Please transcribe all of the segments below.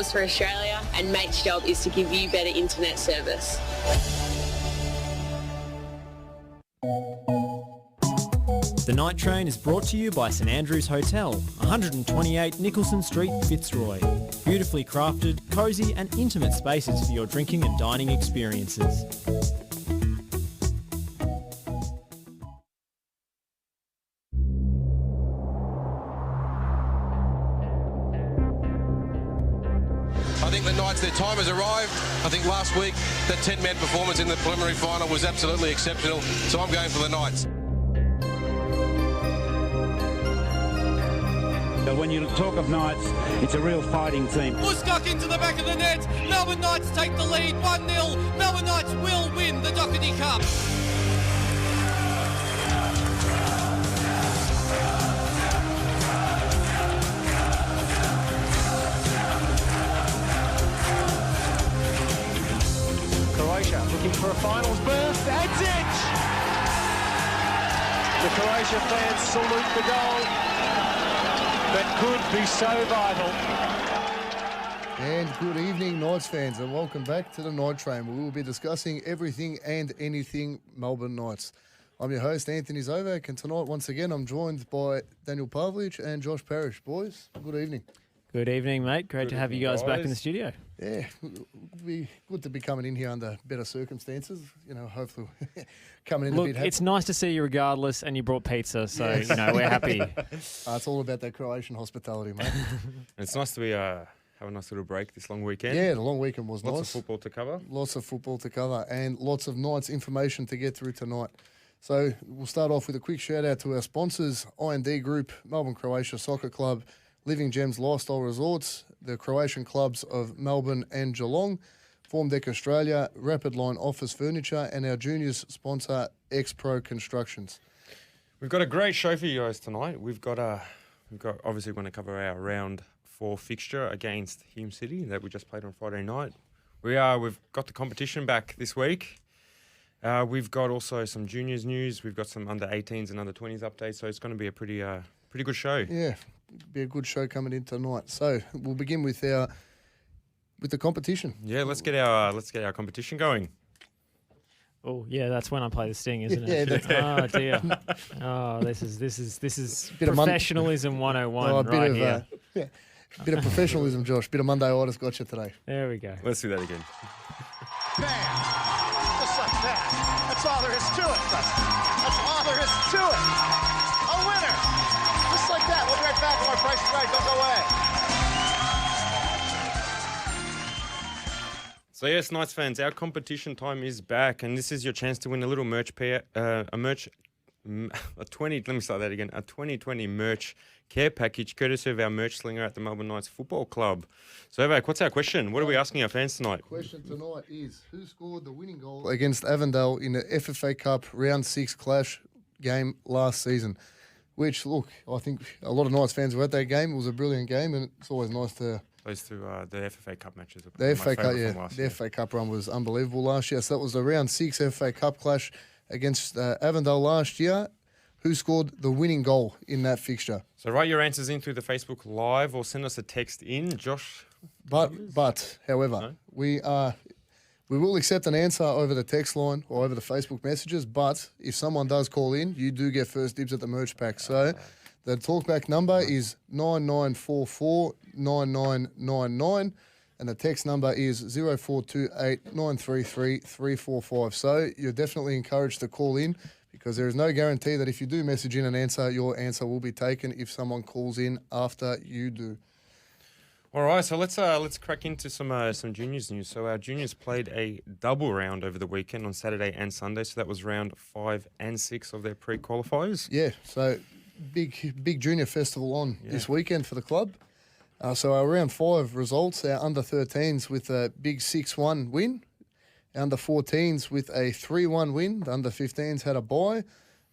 for Australia, and Mate's job is to give you better internet service. The Night Train is brought to you by St Andrews Hotel, 128 Nicholson Street, Fitzroy. Beautifully crafted, cosy and intimate spaces for your drinking and dining experiences. I think the Knights, their time has arrived. I think last week the 10-man performance in the preliminary final was absolutely exceptional, so I'm going for the Knights. When you talk of Knights, it's a real fighting team. Buskak into the back of the net. Melbourne Knights take the lead 1-0. Melbourne Knights will win the Doherty Cup. Croatia looking for a finals berth. That's it! The Croatia fans salute the goal that could be so vital. And good evening, Knights fans, and welcome back to the Night Train, where we will be discussing everything and anything Melbourne Knights. I'm your host, Anthony Zovac, and tonight, once again, I'm joined by Daniel Pavlich and Josh Parrish. Boys, good evening. Good evening, mate. Great to have you guys back in the studio. Yeah, it'd be good to be coming in here under better circumstances. You know, hopefully coming in a bit happy. It's nice to see you regardless, and you brought pizza, so, you know, we're happy. It's all about that Croatian hospitality, mate. It's nice to be have a nice little break this long weekend. Yeah, the long weekend was nice. Lots of football to cover. Lots of football to cover and lots of Knights information to get through tonight. So we'll start off with a quick shout out to our sponsors, I&D Group, Melbourne Croatia Soccer Club, Living Gems Lifestyle Resorts, the Croatian clubs of Melbourne and Geelong, Formdeck Australia, Rapid Line Office Furniture, and our juniors sponsor, X-Pro Constructions. We've got a great show for you guys tonight. We've got obviously going to cover our round 4 fixture against Hume City that we just played on Friday night. We've got the competition back this week. We've got also some juniors news. We've got some under 18s and under 20s updates. So it's going to be a pretty good show. Yeah, be a good show coming in tonight. So we'll begin with the competition. Yeah, let's get our competition going. Oh yeah, that's when I play the sting, isn't it? Oh dear. Oh, this is professionalism 101 right here. Bit of professionalism, Josh. Bit of Monday-itis got you today. There we go. Let's do that again. Bam! Just like that. That's all there is to it. That's all there is to it. A winner. Just like that. We'll be right back from our Price is Right. Don't go away. So yes, Knights fans, our competition time is back, and this is your chance to win a little merch pair, a 2020 merch care package, courtesy of our merch slinger at the Melbourne Knights Football Club. So, Evac, what's our question? What are we asking our fans tonight? Question tonight is, who scored the winning goal against Avondale in the FFA Cup Round 6 clash game last season? Which, look, I think a lot of Knights fans were at that game. It was a brilliant game, and it's always nice to... Those two, the FFA Cup matches. The FFA Cup, the FFA Cup run was unbelievable last year. So that was the Round 6 FFA Cup clash against Avondale last year. Who scored the winning goal in that fixture? So write your answers in through the Facebook Live or send us a text in, Josh. However, No? we will accept an answer over the text line or over the Facebook messages. But if someone does call in, you do get first dibs at the merch pack. So the talkback number is 9944 9999. And the text number is 0428 933 345. So you're definitely encouraged to call in, because there is no guarantee that if you do message in an answer, your answer will be taken if someone calls in after you do. All right, so let's crack into some juniors news. So our juniors played a double round over the weekend on Saturday and Sunday. So that was round 5 and 6 of their pre-qualifiers. Yeah, so big junior festival on this weekend for the club. So our round 5 results, our under 13s with a big 6-1 win. Under 14s with a 3-1 win. The under 15s had a bye.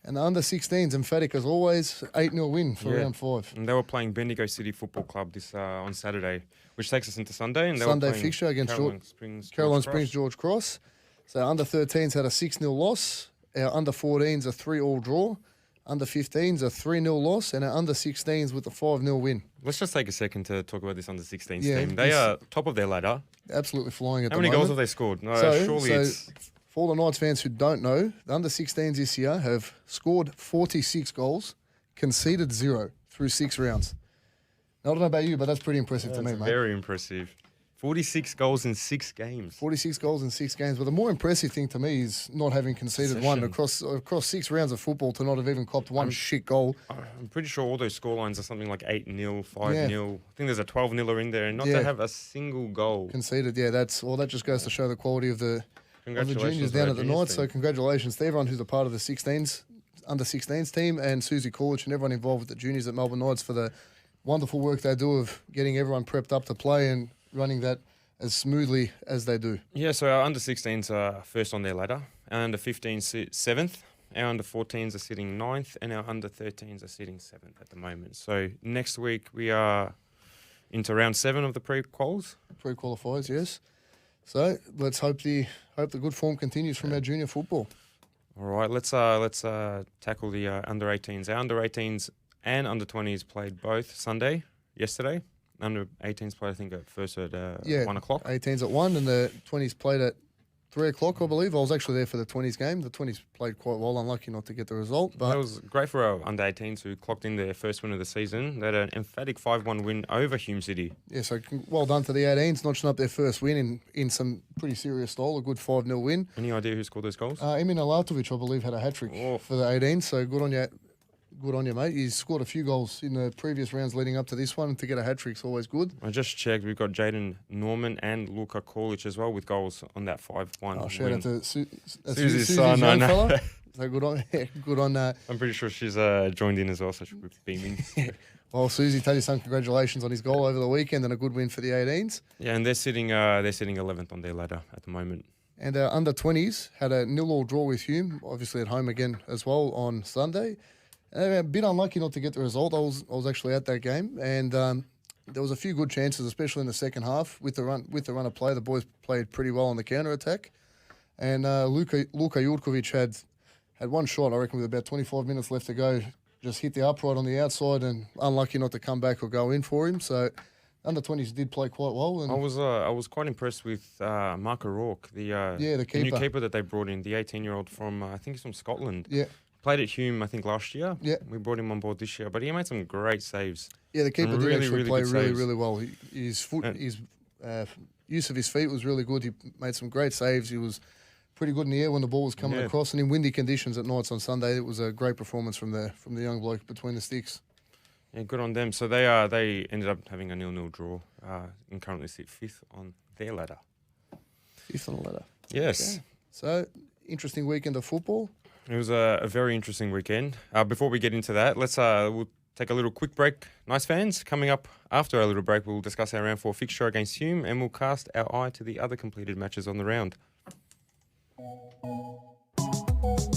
And the under 16s, emphatic as always, 8-0 win for round 5. And they were playing Bendigo City Football Club this on Saturday, which takes us into Sunday. And they Sunday were playing fixture against Caroline Springs George Cross. So under 13s had a 6-0 loss. Our under 14s a 3-all draw. Under 15s a 3-0 loss, and our under 16s with a 5-0 win. Let's just take a second to talk about this under 16s Yeah, team. They are top of their ladder. Absolutely flying at How the many moment. goals have they scored? No, So surely it's for all the Knights fans who don't know, the under 16s this year have scored 46 goals, conceded 0 through 6 rounds. I don't know about you, but that's pretty impressive to me, mate. very impressive. 46 goals in 6 games. 46 goals in 6 games. But the more impressive thing to me is not having conceded one across 6 rounds of football, to not have even copped one shit goal. I'm pretty sure all those scorelines are something like 8-0, 5-0. I think there's a 12-0 in there, and not to have a single goal. Conceded, yeah. That just goes to show the quality of the juniors to down our at the juniors Knights. So team. congratulations to everyone who's a part of the 16s, under 16s team, and Susie Coolidge and everyone involved with the juniors at Melbourne Knights for the wonderful work they do of getting everyone prepped up to play and running that as smoothly as they do. Yeah, so our under 16s are first on their ladder. Our under 15s sit 7th. Our under 14s are sitting 9th, and our under 13s are sitting 7th at the moment. So next week we are into round 7 of the pre-quals. Pre-qualifiers, yes. So let's hope the good form continues from our junior football. All right, let's tackle the under 18s. Our under 18s and under 20s played both Sunday, yesterday. Under 18s played, I think, at first at 1 o'clock. 18s at 1 and the 20s played at 3 o'clock, I believe. I was actually there for the 20s game. The 20s played quite well, unlucky not to get the result. But that was great for our under 18s who clocked in their first win of the season. They had an emphatic 5-1 win over Hume City. yeah, so well done to the 18s, notching up their first win in some pretty serious style, a good 5-0 win. Any idea who scored those goals? Emin Alatovic, I believe, had a hat-trick for the 18s, so good on you. Good on you, mate. He's scored a few goals in the previous rounds leading up to this one. To get a hat-trick's always good. I just checked. We've got Jaden Norman and Luka Korlic as well with goals on that 5-1 Oh, shout win. out to Susie's Susie's son, I young know. fella. So good on. I'm pretty sure she's joined in as well, so she'll be beaming. Well, Susie, tell your son congratulations on his goal over the weekend and a good win for the 18s. Yeah, and they're sitting 11th on their ladder at the moment. And our under 20s had a 0-0 draw with Hume, obviously at home again as well on Sunday. A bit unlucky not to get the result. I was actually at that game, and there was a few good chances, especially in the second half with the run of play. The boys played pretty well on the counter attack, and Luka Jurkovic had one shot, I reckon, with about 25 minutes left to go. Just hit the upright on the outside, and unlucky not to come back or go in for him. So under 20s did play quite well. And I was quite impressed with Mark O'Rourke, the new keeper. keeper that they brought in, the 18-year-old from I think he's from Scotland. Yeah. Played at Hume, I think, last year. Yeah. We brought him on board this year, but he made some great saves. Yeah, the keeper did Really, actually really play good really, saves. really well. His use of his feet was really good. He made some great saves. He was pretty good in the air when the ball was coming across. And in windy conditions at Knights on Sunday, it was a great performance from the young bloke between the sticks. Yeah, good on them. So they ended up having a 0-0 draw and currently sit 5th on their ladder. 5th on the ladder. Yes. Okay. So, interesting weekend of football. It was a very interesting weekend. Before we get into that, we'll take a little quick break. Nice fans, coming up after our little break, we'll discuss our round 4 fixture against Hume and we'll cast our eye to the other completed matches on the round.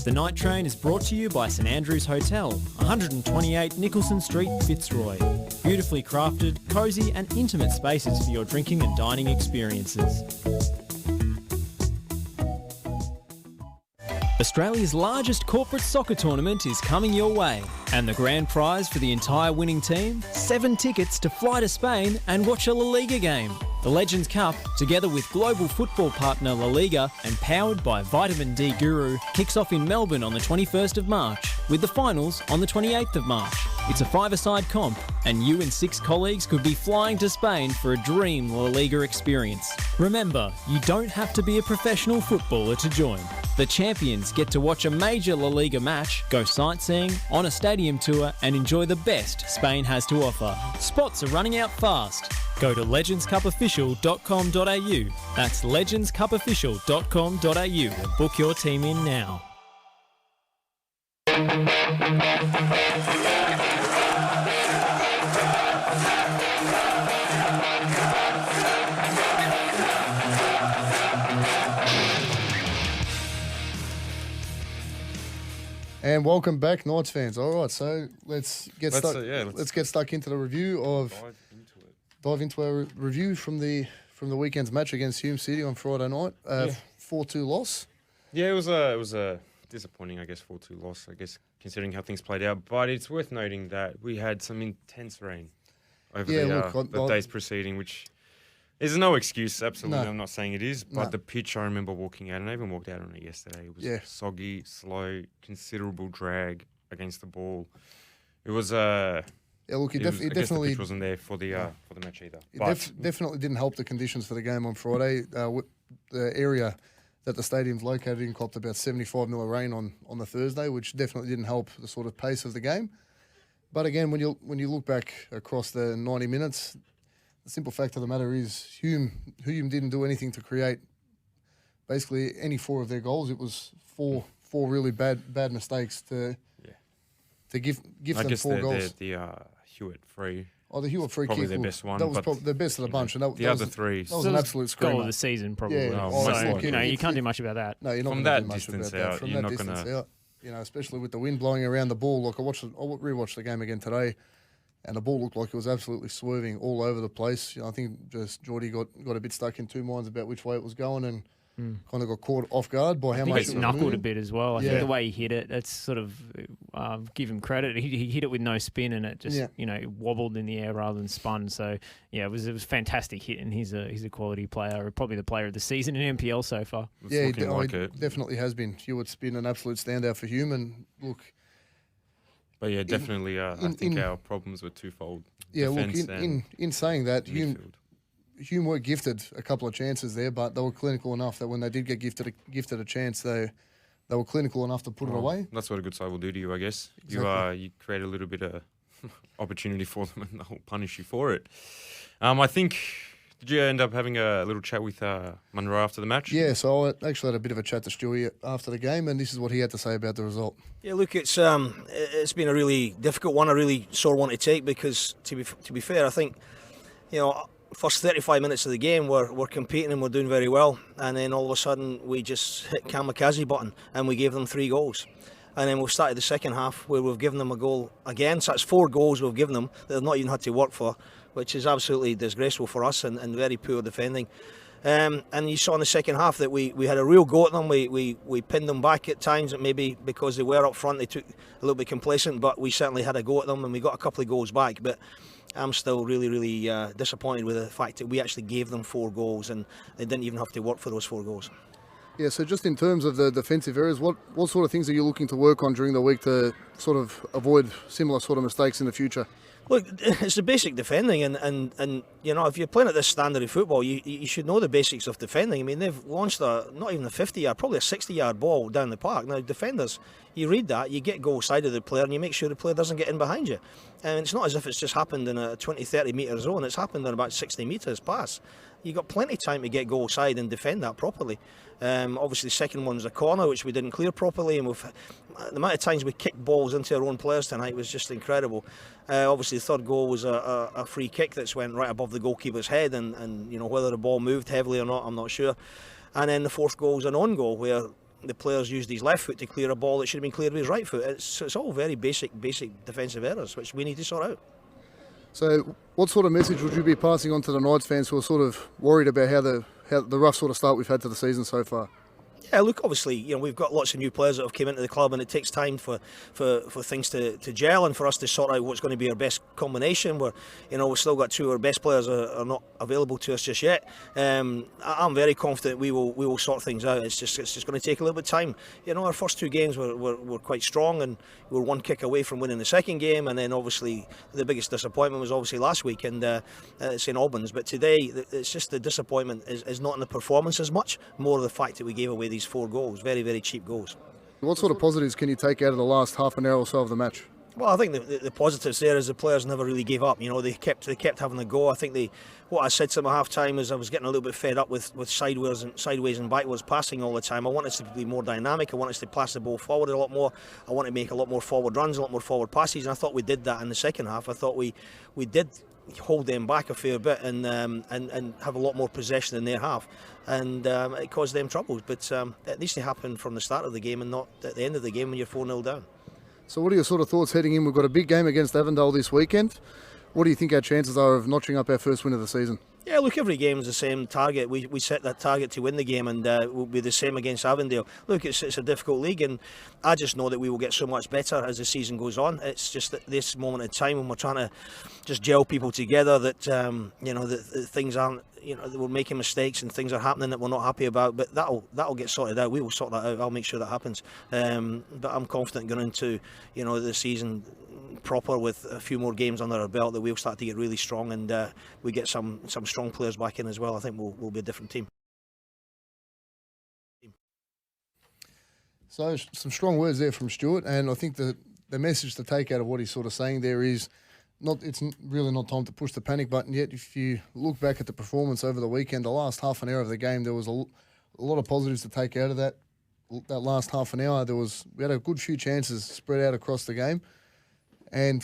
The Night Train is brought to you by St Andrews Hotel, 128 Nicholson Street, Fitzroy. Beautifully crafted, cosy and intimate spaces for your drinking and dining experiences. Australia's largest corporate soccer tournament is coming your way. And the grand prize for the entire winning team? 7 tickets to fly to Spain and watch a La Liga game. The Legends Cup, together with global football partner La Liga and powered by Vitamin D Guru, kicks off in Melbourne on the 21st of March, with the finals on the 28th of March. It's a 5-a-side comp, and you and 6 colleagues could be flying to Spain for a dream La Liga experience. Remember, you don't have to be a professional footballer to join. The champions get to watch a major La Liga match, go sightseeing, on a stadium tour and enjoy the best Spain has to offer. Spots are running out fast. Go to legendscupofficial.com.au. That's legendscupofficial.com.au and book your team in now. And welcome back, Knights fans. All right, so let's get stuck into the review of dive into our review from the weekend's match against Hume City on Friday night. 4-2 loss. Yeah, it was a disappointing, I guess, 4-2 loss. I guess considering how things played out. But it's worth noting that we had some intense rain over Yeah, the days preceding, which is no excuse. Absolutely, No. I'm not saying it is. But No. the pitch, I remember walking out, and I even walked out on it yesterday. It was soggy, slow, considerable drag against the ball. It was Yeah, look, I guess the definitely pitch wasn't there for the match either. It definitely didn't help the conditions for the game on Friday. The area that the stadium's located in copped about 75 mil of rain on the Thursday, which definitely didn't help the sort of pace of the game. But again, when you look back across the 90 minutes, the simple fact of the matter is Hume didn't do anything to create basically any 4 of their goals. It was four really bad mistakes to give them 4 goals. The Hewitt free. Oh, the Hewitt free probably kick. their best one. That was but probably the best of the bunch. And that, the that other was, three. That was an absolute screamer. Goal of the season, probably. Yeah, Oh, most so, likely. You can't do much about that. No, you're not From gonna that do much distance about that. out, From you're that not distance gonna- out, especially with the wind blowing around the ball. Like I rewatched the game again today, and the ball looked like it was absolutely swerving all over the place. I think just Geordie got a bit stuck in 2 minds about which way it was going, and kind of got caught off guard by how I think much it's it was knuckled moving. a bit as well. I think the way he hit it, that's sort of give him credit. He hit it with no spin, and it just wobbled in the air rather than spun. So yeah, it was a fantastic hit, and he's a quality player, probably the player of the season in NPL so far. Yeah, he it. definitely has been. Hewitt's been an absolute standout for Hume, and look. But yeah, definitely, I think our problems were twofold. Yeah, look, Defence and in saying that, midfield. Hume were gifted a couple of chances there, but they were clinical enough that when they did get gifted a chance, they were clinical enough to put it away. That's what a good side will do to you, I guess. Exactly. You create a little bit of opportunity for them, and they'll punish you for it. I think. Did you end up having a little chat with Munro after the match? Yeah, so I actually had a bit of a chat to Stewie after the game, and this is what he had to say about the result. Yeah, look, it's been a really difficult one, a really sore one to take because, to be fair, I think, first 35 minutes of the game we're competing and we're doing very well, and then all of a sudden we just hit kamikaze button and we gave them 3 goals. And then we've started the second half where we've given them a goal again. So that's 4 goals we've given them that they've not even had to work for, which is absolutely disgraceful for us and very poor defending. And you saw in the second half that we had a real go at them. We pinned them back at times, and maybe because they were up front they took a little bit complacent, but we certainly had a go at them and we got a couple of goals back. But I'm still really, really disappointed with the fact that we actually gave them 4 goals and they didn't even have to work for those 4 goals. Yeah, so just in terms of the defensive areas, what sort of things are you looking to work on during the week to sort of avoid similar sort of mistakes in the future? Look, it's the basic defending, and if you're playing at this standard of football, you should know the basics of defending. I mean, they've launched not even a 50-yard, probably a 60-yard ball down the park. Now, defenders, you read that, you get goal side of the player, and you make sure the player doesn't get in behind you. And it's not as if it's just happened in a 20-30 metre zone, it's happened in about 60 metres pass. You've got plenty of time to get goal side and defend that properly. Obviously, the second one's a corner, which we didn't clear properly, and the amount of times we kicked balls into our own players tonight was just incredible. Obviously, the third goal was a free kick that's went right above the goalkeeper's head, and whether the ball moved heavily or not, I'm not sure. And then the fourth goal is an on goal where the players used his left foot to clear a ball that should have been cleared with his right foot. It's all very basic defensive errors, which we need to sort out. So what sort of message would you be passing on to the Knights fans who are sort of worried about how the rough sort of start we've had to the season so far? Yeah, look, obviously, we've got lots of new players that have come into the club, and it takes time for things to gel and for us to sort out what's going to be our best combination. We've still got 2 of our best players are not available to us just yet. I'm very confident we will sort things out. It's just going to take a little bit of time. Our first 2 games were quite strong, and we were 1 kick away from winning the second game. And then obviously the biggest disappointment was obviously last week and St Albans. But today, it's just the disappointment is not in the performance as much, more the fact that we gave away these 4 goals, very, very cheap goals. What sort of positives can you take out of the last half an hour or so of the match? Well, I think the positives there is the players never really gave up. They kept having a go. I think what I said to them at half time is I was getting a little bit fed up with sideways and backwards passing all the time. I want us to be more dynamic. I want us to pass the ball forward a lot more. I want to make a lot more forward runs, a lot more forward passes, and I thought we did that in the second half. I thought we did hold them back a fair bit and have a lot more possession in their half, and it caused them troubles. But it needs to happen from the start of the game and not at the end of the game when you're 4-0 down. So what are your sort of thoughts heading in? We've got a big game against Avondale this weekend. What do you think our chances are of notching up our first win of the season? Yeah, look, every game is the same target. We set that target to win the game, and we'll be the same against Avondale. Look, it's a difficult league, and I just know that we will get so much better as the season goes on. It's just at this moment in time when we're trying to just gel people together that that things aren't, that we're making mistakes and things are happening that we're not happy about. But that'll get sorted out. We will sort that out. I'll make sure that happens. But I'm confident going into the season proper with a few more games under our belt that we'll start to get really strong, and we get some strong players back in as well. I think we'll be a different team. So some strong words there from Stuart, and I think the message to take out of what he's sort of saying there is it's really not time to push the panic button yet. If you look back at the performance over the weekend, the last half an hour of the game, there was a lot of positives to take out of that last half an hour. We had a good few chances spread out across the game. And,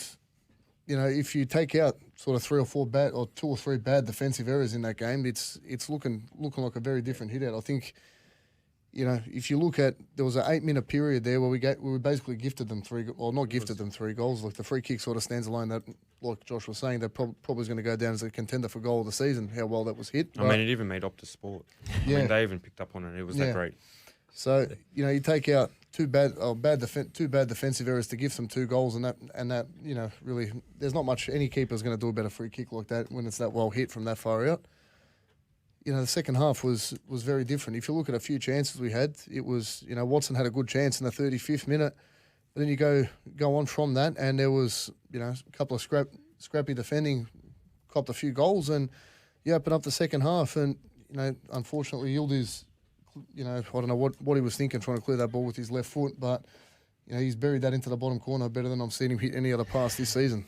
if you take out sort of 3 or 4 bad or 2 or 3 bad defensive errors in that game, it's looking like a very different hit out. I think, if you look at, there was an 8-minute period there where we basically gifted them 3 goals. Like the free kick sort of stands alone. That, like Josh was saying, that probably is going to go down as a contender for goal of the season. How well that was hit. I mean, it even made Optus Sport. Yeah. I mean, they even picked up on it. It was that great. So you take out 2 bad defensive errors to give them 2 goals, and that really, there's not much any keeper's going to do about a free kick like that when it's that well hit from that far out. The second half was very different. If you look at a few chances we had, it was Watson had a good chance in the 35th minute, but then you go on from that, and there was a couple of scrappy defending, copped a few goals, and you open up the second half, and unfortunately Yildiz. I don't know what he was thinking trying to clear that ball with his left foot, but he's buried that into the bottom corner better than I've seen him hit any other pass this season.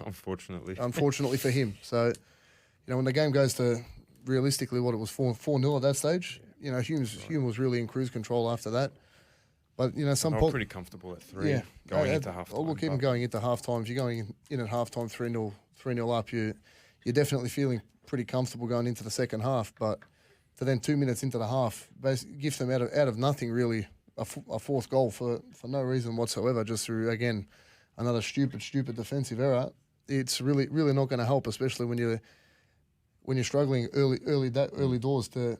Unfortunately for him. So, when the game goes to realistically what it was 4-0 at that stage, Hume was really in cruise control after that. But some pretty comfortable at 3 going into half time. Oh, look, even going into half time, if you're going in at half time 3-0 up, you're definitely feeling pretty comfortable going into the second half, but to then 2 minutes into the half, give them out of nothing really a 4th goal for no reason whatsoever, just through again another stupid defensive error. It's really not going to help, especially when you're struggling early doors to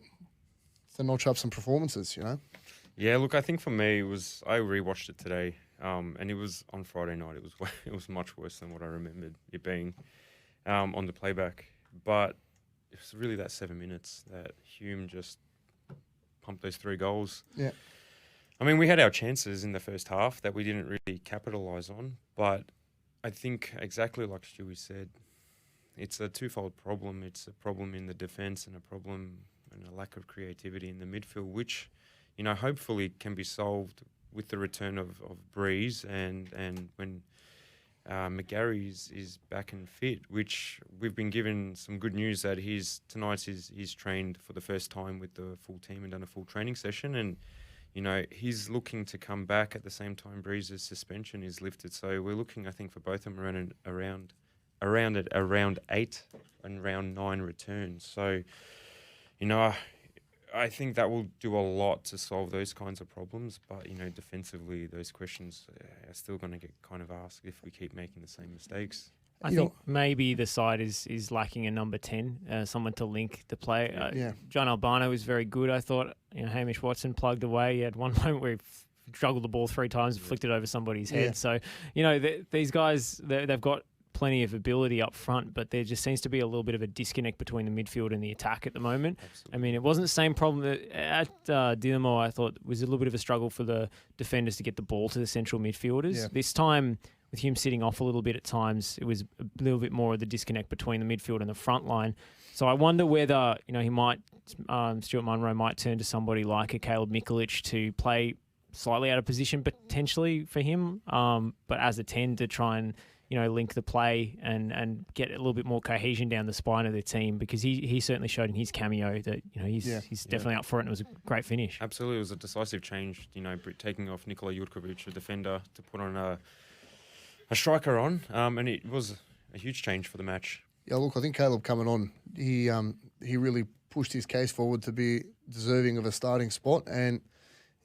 notch up some performances. Yeah, look, I think for me I rewatched it today, and it was on Friday night. It was much worse than what I remembered it being on the playback, but. It was really that 7 minutes that Hume just pumped those 3 goals. Yeah. I mean, we had our chances in the first half that we didn't really capitalise on, but I think exactly like Stewie said, it's a twofold problem. It's a problem in the defence and a problem and a lack of creativity in the midfield, which, hopefully can be solved with the return of Breeze and when McGarry is back and fit, which we've been given some good news that he's trained for the first time with the full team and done a full training session, and he's looking to come back at the same time Breeze's suspension is lifted. So we're looking, I think, for both of them around 8 and round 9 returns. So I think that will do a lot to solve those kinds of problems, but defensively, those questions are still going to get kind of asked if we keep making the same mistakes. I think maybe the side is lacking a number 10, someone to link the play. John Albano was very good. I thought Hamish Watson plugged away. He had one moment where he juggled the ball 3 times and flicked it over somebody's head. So these guys, they've got plenty of ability up front, but there just seems to be a little bit of a disconnect between the midfield and the attack at the moment. Absolutely. I mean, it wasn't the same problem at Dynamo. I thought it was a little bit of a struggle for the defenders to get the ball to the central midfielders. Yeah. This time, with Hume sitting off a little bit at times, it was a little bit more of the disconnect between the midfield and the front line. So I wonder whether he might, Stuart Munro might turn to somebody like a Caleb Mikulich to play slightly out of position potentially for him, but as a 10 to try and link the play and get a little bit more cohesion down the spine of the team, because he certainly showed in his cameo that he's definitely up for it, and it was a great finish. Absolutely, it was a decisive change. taking off Nikola Jurkovic, a defender, to put on a striker on, and it was a huge change for the match. Yeah, look, I think Caleb coming on, he really pushed his case forward to be deserving of a starting spot, and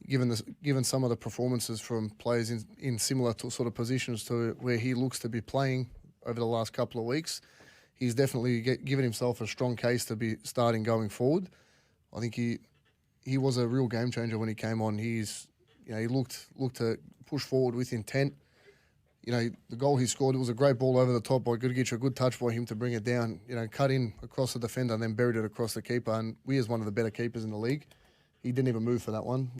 given some of the performances from players in similar sort of positions to where he looks to be playing over the last couple of weeks, he's definitely given himself a strong case to be starting going forward. I think he was a real game changer when he came on. He looked to push forward with intent. The goal he scored, it was a great ball over the top by Gudic, a good touch by him to bring it down, cut in across the defender and then buried it across the keeper. And we is one of the better keepers in the league. He didn't even move for that one.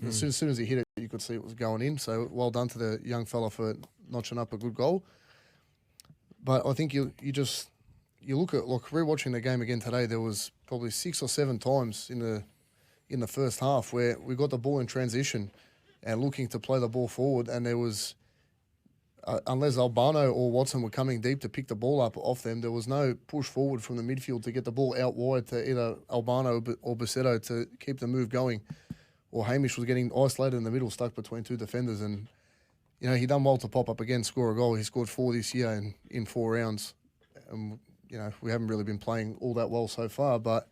As soon as he hit it, you could see it was going in. So well done to the young fella for notching up a good goal. But I think you look at, rewatching the game again today, there was probably 6 or 7 times in the first half where we got the ball in transition and looking to play the ball forward, and there was, unless Albano or Watson were coming deep to pick the ball up off them, there was no push forward from the midfield to get the ball out wide to either Albano or Bussetto to keep the move going. Or Hamish was getting isolated in the middle, stuck between 2 defenders, and he done well to pop up again, score a goal. He scored 4 this year in 4 rounds. We haven't really been playing all that well so far, but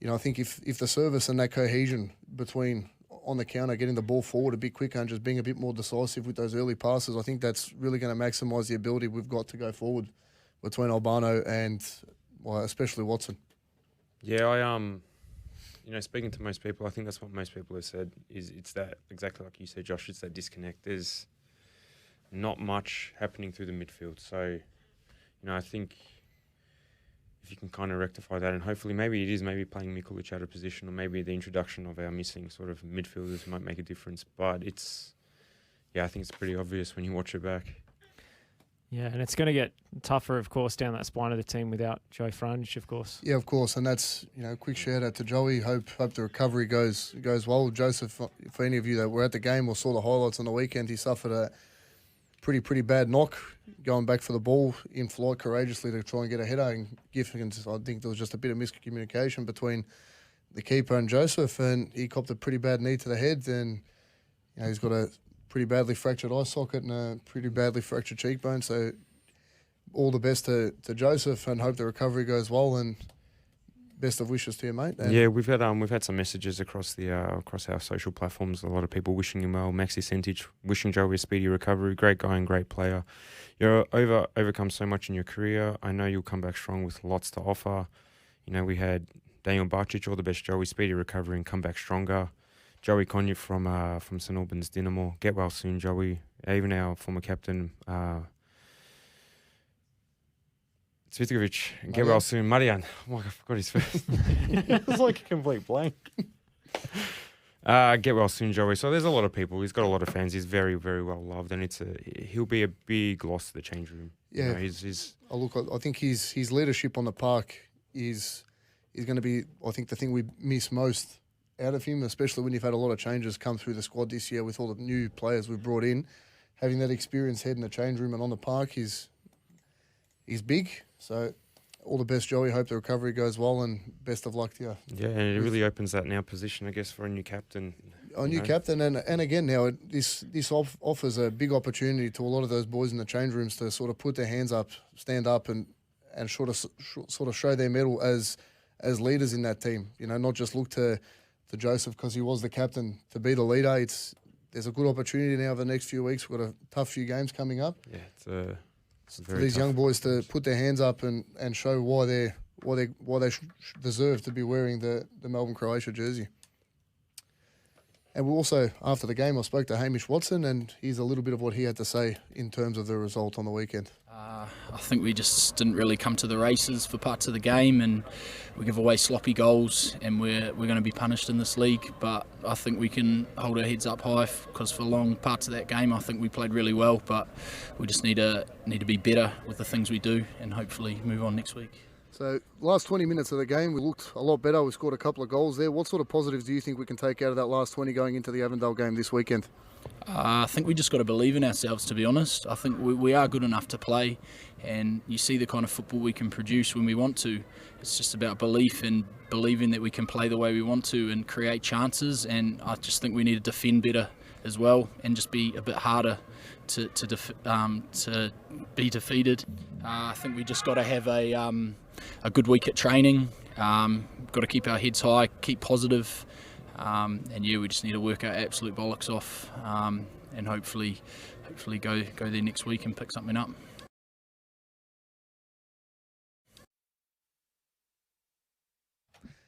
I think if the service and that cohesion between on the counter, getting the ball forward a bit quicker and just being a bit more decisive with those early passes, I think that's really going to maximise the ability we've got to go forward between Albano and, especially Watson. Yeah, speaking to most people, I think that's what most people have said, is it's that, exactly like you said, Josh, it's that disconnect. There's not much happening through the midfield. So, I think if you can kind of rectify that, and hopefully maybe it is playing Mikulic out of position, or maybe the introduction of our missing sort of midfielders might make a difference. But I think it's pretty obvious when you watch it back. Yeah, and it's going to get tougher, of course, down that spine of the team without Joey Frange, of course. Yeah, of course, and that's, quick shout out to Joey. Hope the recovery goes well. Joseph, for any of you that were at the game or saw the highlights on the weekend, he suffered a pretty bad knock, going back for the ball in flight courageously to try and get a header. And I think there was just a bit of miscommunication between the keeper and Joseph, and he copped a pretty bad knee to the head, and he's got a pretty badly fractured eye socket and a pretty badly fractured cheekbone. So all the best to Joseph, and hope the recovery goes well, and best of wishes to you, mate. And yeah, we've had some messages across our social platforms. A lot of people wishing him well. Maxi Centich wishing Joey a speedy recovery. Great guy and great player. You're overcome so much in your career. I know you'll come back strong with lots to offer. We had Daniel Barcic, all the best, Joey, speedy recovery and come back stronger. Joey Konyev from St Albans Dynamo. Get well soon, Joey. Even our former captain, Cvitkovic, get well soon. Marian. Oh, I forgot his face. It's like a complete blank. Get well soon, Joey. So there's a lot of people. He's got a lot of fans. He's very, very well loved, and he'll be a big loss to the change room. Yeah. I think his leadership on the park is going to be, I think, the thing we miss most out of him, especially when you've had a lot of changes come through the squad this year with all the new players we've brought in. Having that experienced head in the change room and on the park is big. So all the best, Joey. Hope the recovery goes well, and best of luck to you. Yeah, and it really opens that now position, I guess, for a new captain. Captain, and again now this offers a big opportunity to a lot of those boys in the change rooms to sort of put their hands up, stand up, and sort of show their mettle as leaders in that team. Not just look to Joseph because he was the captain to be the leader. There's a good opportunity now over the next few weeks. We've got a tough few games coming up. Yeah, it's for these young boys to put their hands up and show why they deserve to be wearing the Melbourne Croatia jersey. And we also, after the game, I spoke to Hamish Watson, and here's a little bit of what he had to say in terms of the result on the weekend. I think we just didn't really come to the races for parts of the game, and we give away sloppy goals, and we're going to be punished in this league. But I think we can hold our heads up high, because for long parts of that game I think we played really well, but we just need to be better with the things we do, and hopefully move on next week. So last 20 minutes of the game, we looked a lot better. We scored a couple of goals there. What sort of positives do you think we can take out of that last 20 going into the Avondale game this weekend? I think we just got to believe in ourselves, to be honest. I think we are good enough to play, and you see the kind of football we can produce when we want to. It's just about belief and believing that we can play the way we want to and create chances, and I just think we need to defend better as well and just be a bit harder to be defeated. I think we just got to have a good week at training. Got to keep our heads high, keep positive, and we just need to work our absolute bollocks off, and hopefully go there next week and pick something up.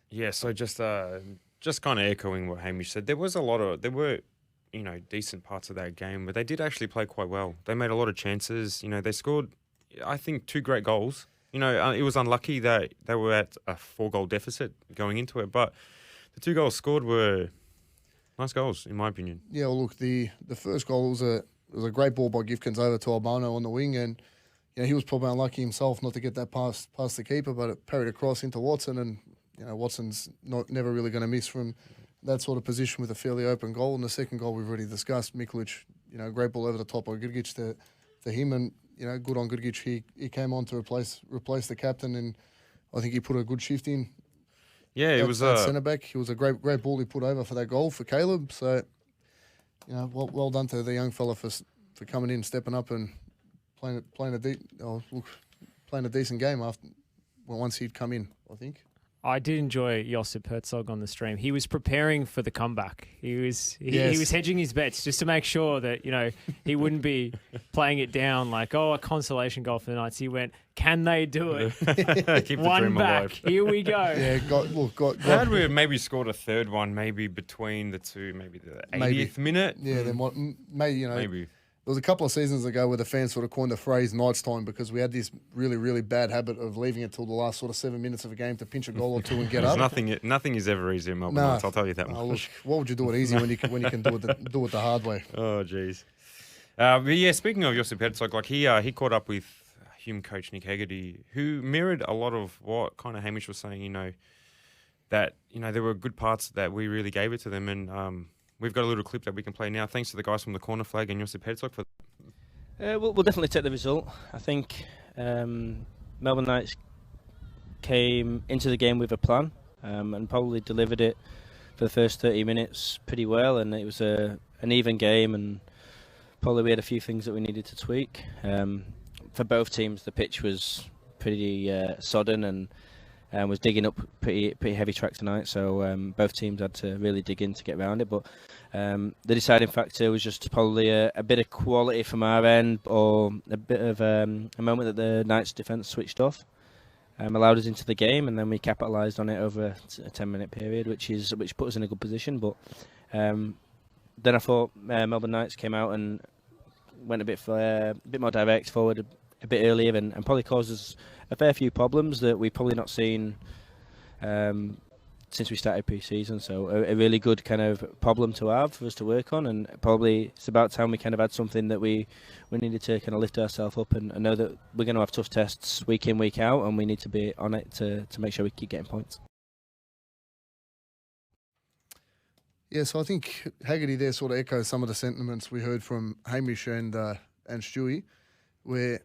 Yeah, so just kind of echoing what Hamish said, there were decent parts of that game, but they did actually play quite well. They made a lot of chances. They scored, I think, 2 great goals. It was unlucky that they were at a 4-goal deficit going into it, but the 2 goals scored were nice goals, in my opinion. Yeah, well, look, the first goal was a great ball by Gifkins over to Albano on the wing, and he was probably unlucky himself not to get that past the keeper, but it parried across into Watson, and Watson's never really going to miss from that sort of position with a fairly open goal. And the second goal we've already discussed, Mikulic, great ball over the top of Gurgic to him, and good on Gurgic. He came on to replace the captain, and I think he put a good shift in. Yeah, it was centre back. It was a great ball he put over for that goal for Caleb. So, well done to the young fella for coming in, stepping up, and playing a decent game once he'd come in, I think. I did enjoy Josip Herzog on the stream. He was preparing for the comeback. He was hedging his bets just to make sure that he wouldn't be playing it down like, a consolation goal for the Knights. He went, can they do it? Keep the one dream back. alive. Here we go. Yeah, Had we maybe scored a third one, maybe between the two, maybe the 80th minute. Yeah, then what? Maybe maybe. There was a couple of seasons ago where the fans sort of coined the phrase Knights time because we had this really, really bad habit of leaving it till the last sort of 7 minutes of a game to pinch a goal or two and get up. Nothing is ever easy in Melbourne Knights, I'll tell you that much. Look, what would you do it easy when you can do it the hard way? Oh, jeez. But yeah, speaking of Josip Herzog, he caught up with Hume coach Nick Hegarty, who mirrored a lot of what kind of Hamish was saying, that, there were good parts that we really gave it to them. And we've got a little clip that we can play now. Thanks to the guys from the Corner Flag and Josip Herzog for that. We'll definitely take the result. I think Melbourne Knights came into the game with a plan and probably delivered it for the first 30 minutes pretty well, and it was an even game, and probably we had a few things that we needed to tweak. For both teams, the pitch was pretty sodden and was digging up pretty heavy track tonight, so both teams had to really dig in to get around it. But the deciding factor was just probably a bit of quality from our end, or a bit of a moment that the Knights' defence switched off, allowed us into the game, and then we capitalised on it over a 10-minute period, which put us in a good position. But then I thought Melbourne Knights came out and went a bit more direct forward a bit earlier, and probably caused us a fair few problems that we've probably not seen since we started pre-season. So a really good kind of problem to have for us to work on, and probably it's about time we kind of had something that we needed to kind of lift ourselves up and know that we're going to have tough tests week in, week out, and we need to be on it to make sure we keep getting points. Yeah, so I think Haggerty there sort of echoes some of the sentiments we heard from Hamish and Stewie, where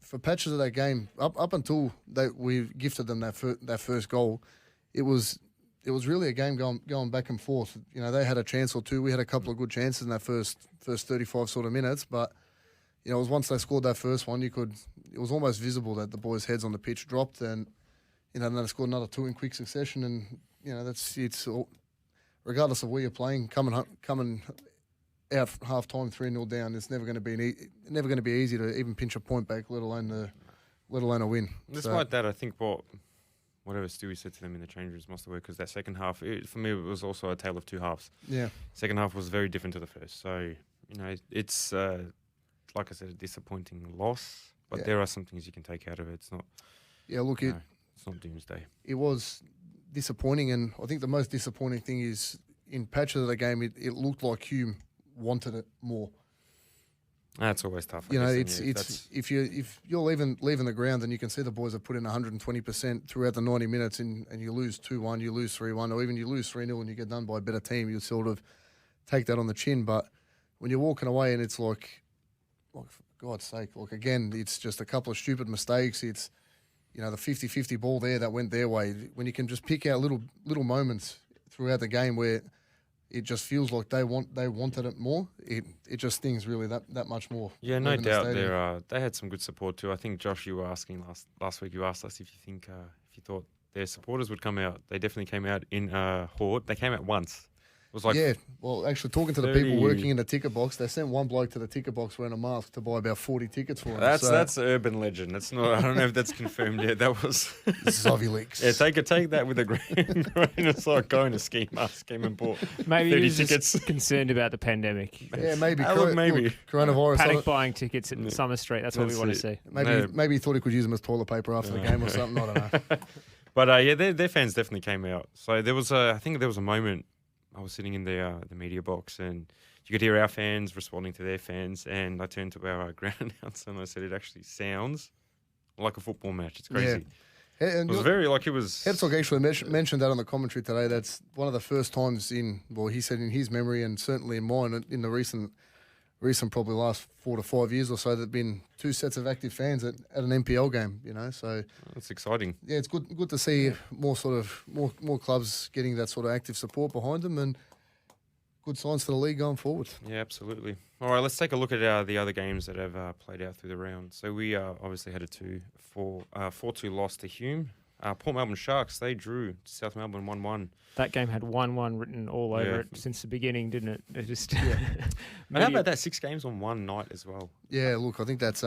for patches of that game, up until we gifted them that first goal, it was really a game going back and forth. They had a chance or two. We had a couple of good chances in that first 35 sort of minutes, but it was once they scored that first one, it was almost visible that the boys' heads on the pitch dropped, and then they scored another 2 in quick succession, and it's all, regardless of where you're playing, coming out half time 3-0 down, it's never going to be easy to even pinch a point back, let alone a win. Despite that, I think whatever Stewie said to them in the change rooms must have worked, because that second half, for me, it was also a tale of two halves. Yeah. Second half was very different to the first. So, it's, like I said, a disappointing loss, but there are some things you can take out of it. It's not... Yeah, look, it's not doomsday. It was disappointing, and I think the most disappointing thing is in patches of the game, it looked like Hume wanted it more. That's always tough. If you're leaving the ground and you can see the boys have put in 120% throughout the 90 minutes, and you lose 2-1, you lose 3-1, or even you lose 3-0 and you get done by a better team, you sort of take that on the chin. But when you're walking away and it's like for God's sake, again, it's just a couple of stupid mistakes. It's the 50-50 ball there that went their way. When you can just pick out little moments throughout the game where it just feels like they wanted it more. It just stings really that much more. Yeah, no doubt. They had some good support too. I think, Josh, you were asking last week. You asked us if you thought their supporters would come out. They definitely came out in horde. They came out once. was like well, actually, talking to the 30. people working in the ticket box, they sent one bloke to the ticket box wearing a mask to buy about 40 tickets for him. That's urban legend. That's not. I don't know if that's confirmed yet. That was This is Ivy Leaks. Yeah, take that with a grain of salt. Going to scheme and bought Maybe 30 he was tickets. just concerned about the pandemic. Yeah, maybe. Maybe. Look, coronavirus. Panic buying tickets at Summer Street. That's what we want to see. Maybe he thought he could use them as toilet paper after the game or something. I don't know. But yeah, their fans definitely came out. So there was I think there was a moment I was sitting in the media box and you could hear our fans responding to their fans, and I turned to our ground announcer and I said, it actually sounds like a football match. It's crazy. Yeah. And it was very like it was. Herzog actually mentioned that on the commentary today. That's one of the first times he said in his memory and certainly in mine in the recent probably last 4 to 5 years or so, there've been 2 sets of active fans at an NPL game, so that's exciting. Yeah, it's good to see more clubs getting that sort of active support behind them, and good signs for the league going forward. Yeah, absolutely. All right, let's take a look at the other games that have played out through the round. So we obviously had a 4-2 loss to Hume. Port Melbourne Sharks, they drew South Melbourne 1-1. That game had 1-1 written all over it since the beginning, didn't it? It just. And how about that? 6 games on one night as well. Yeah, look, I think that's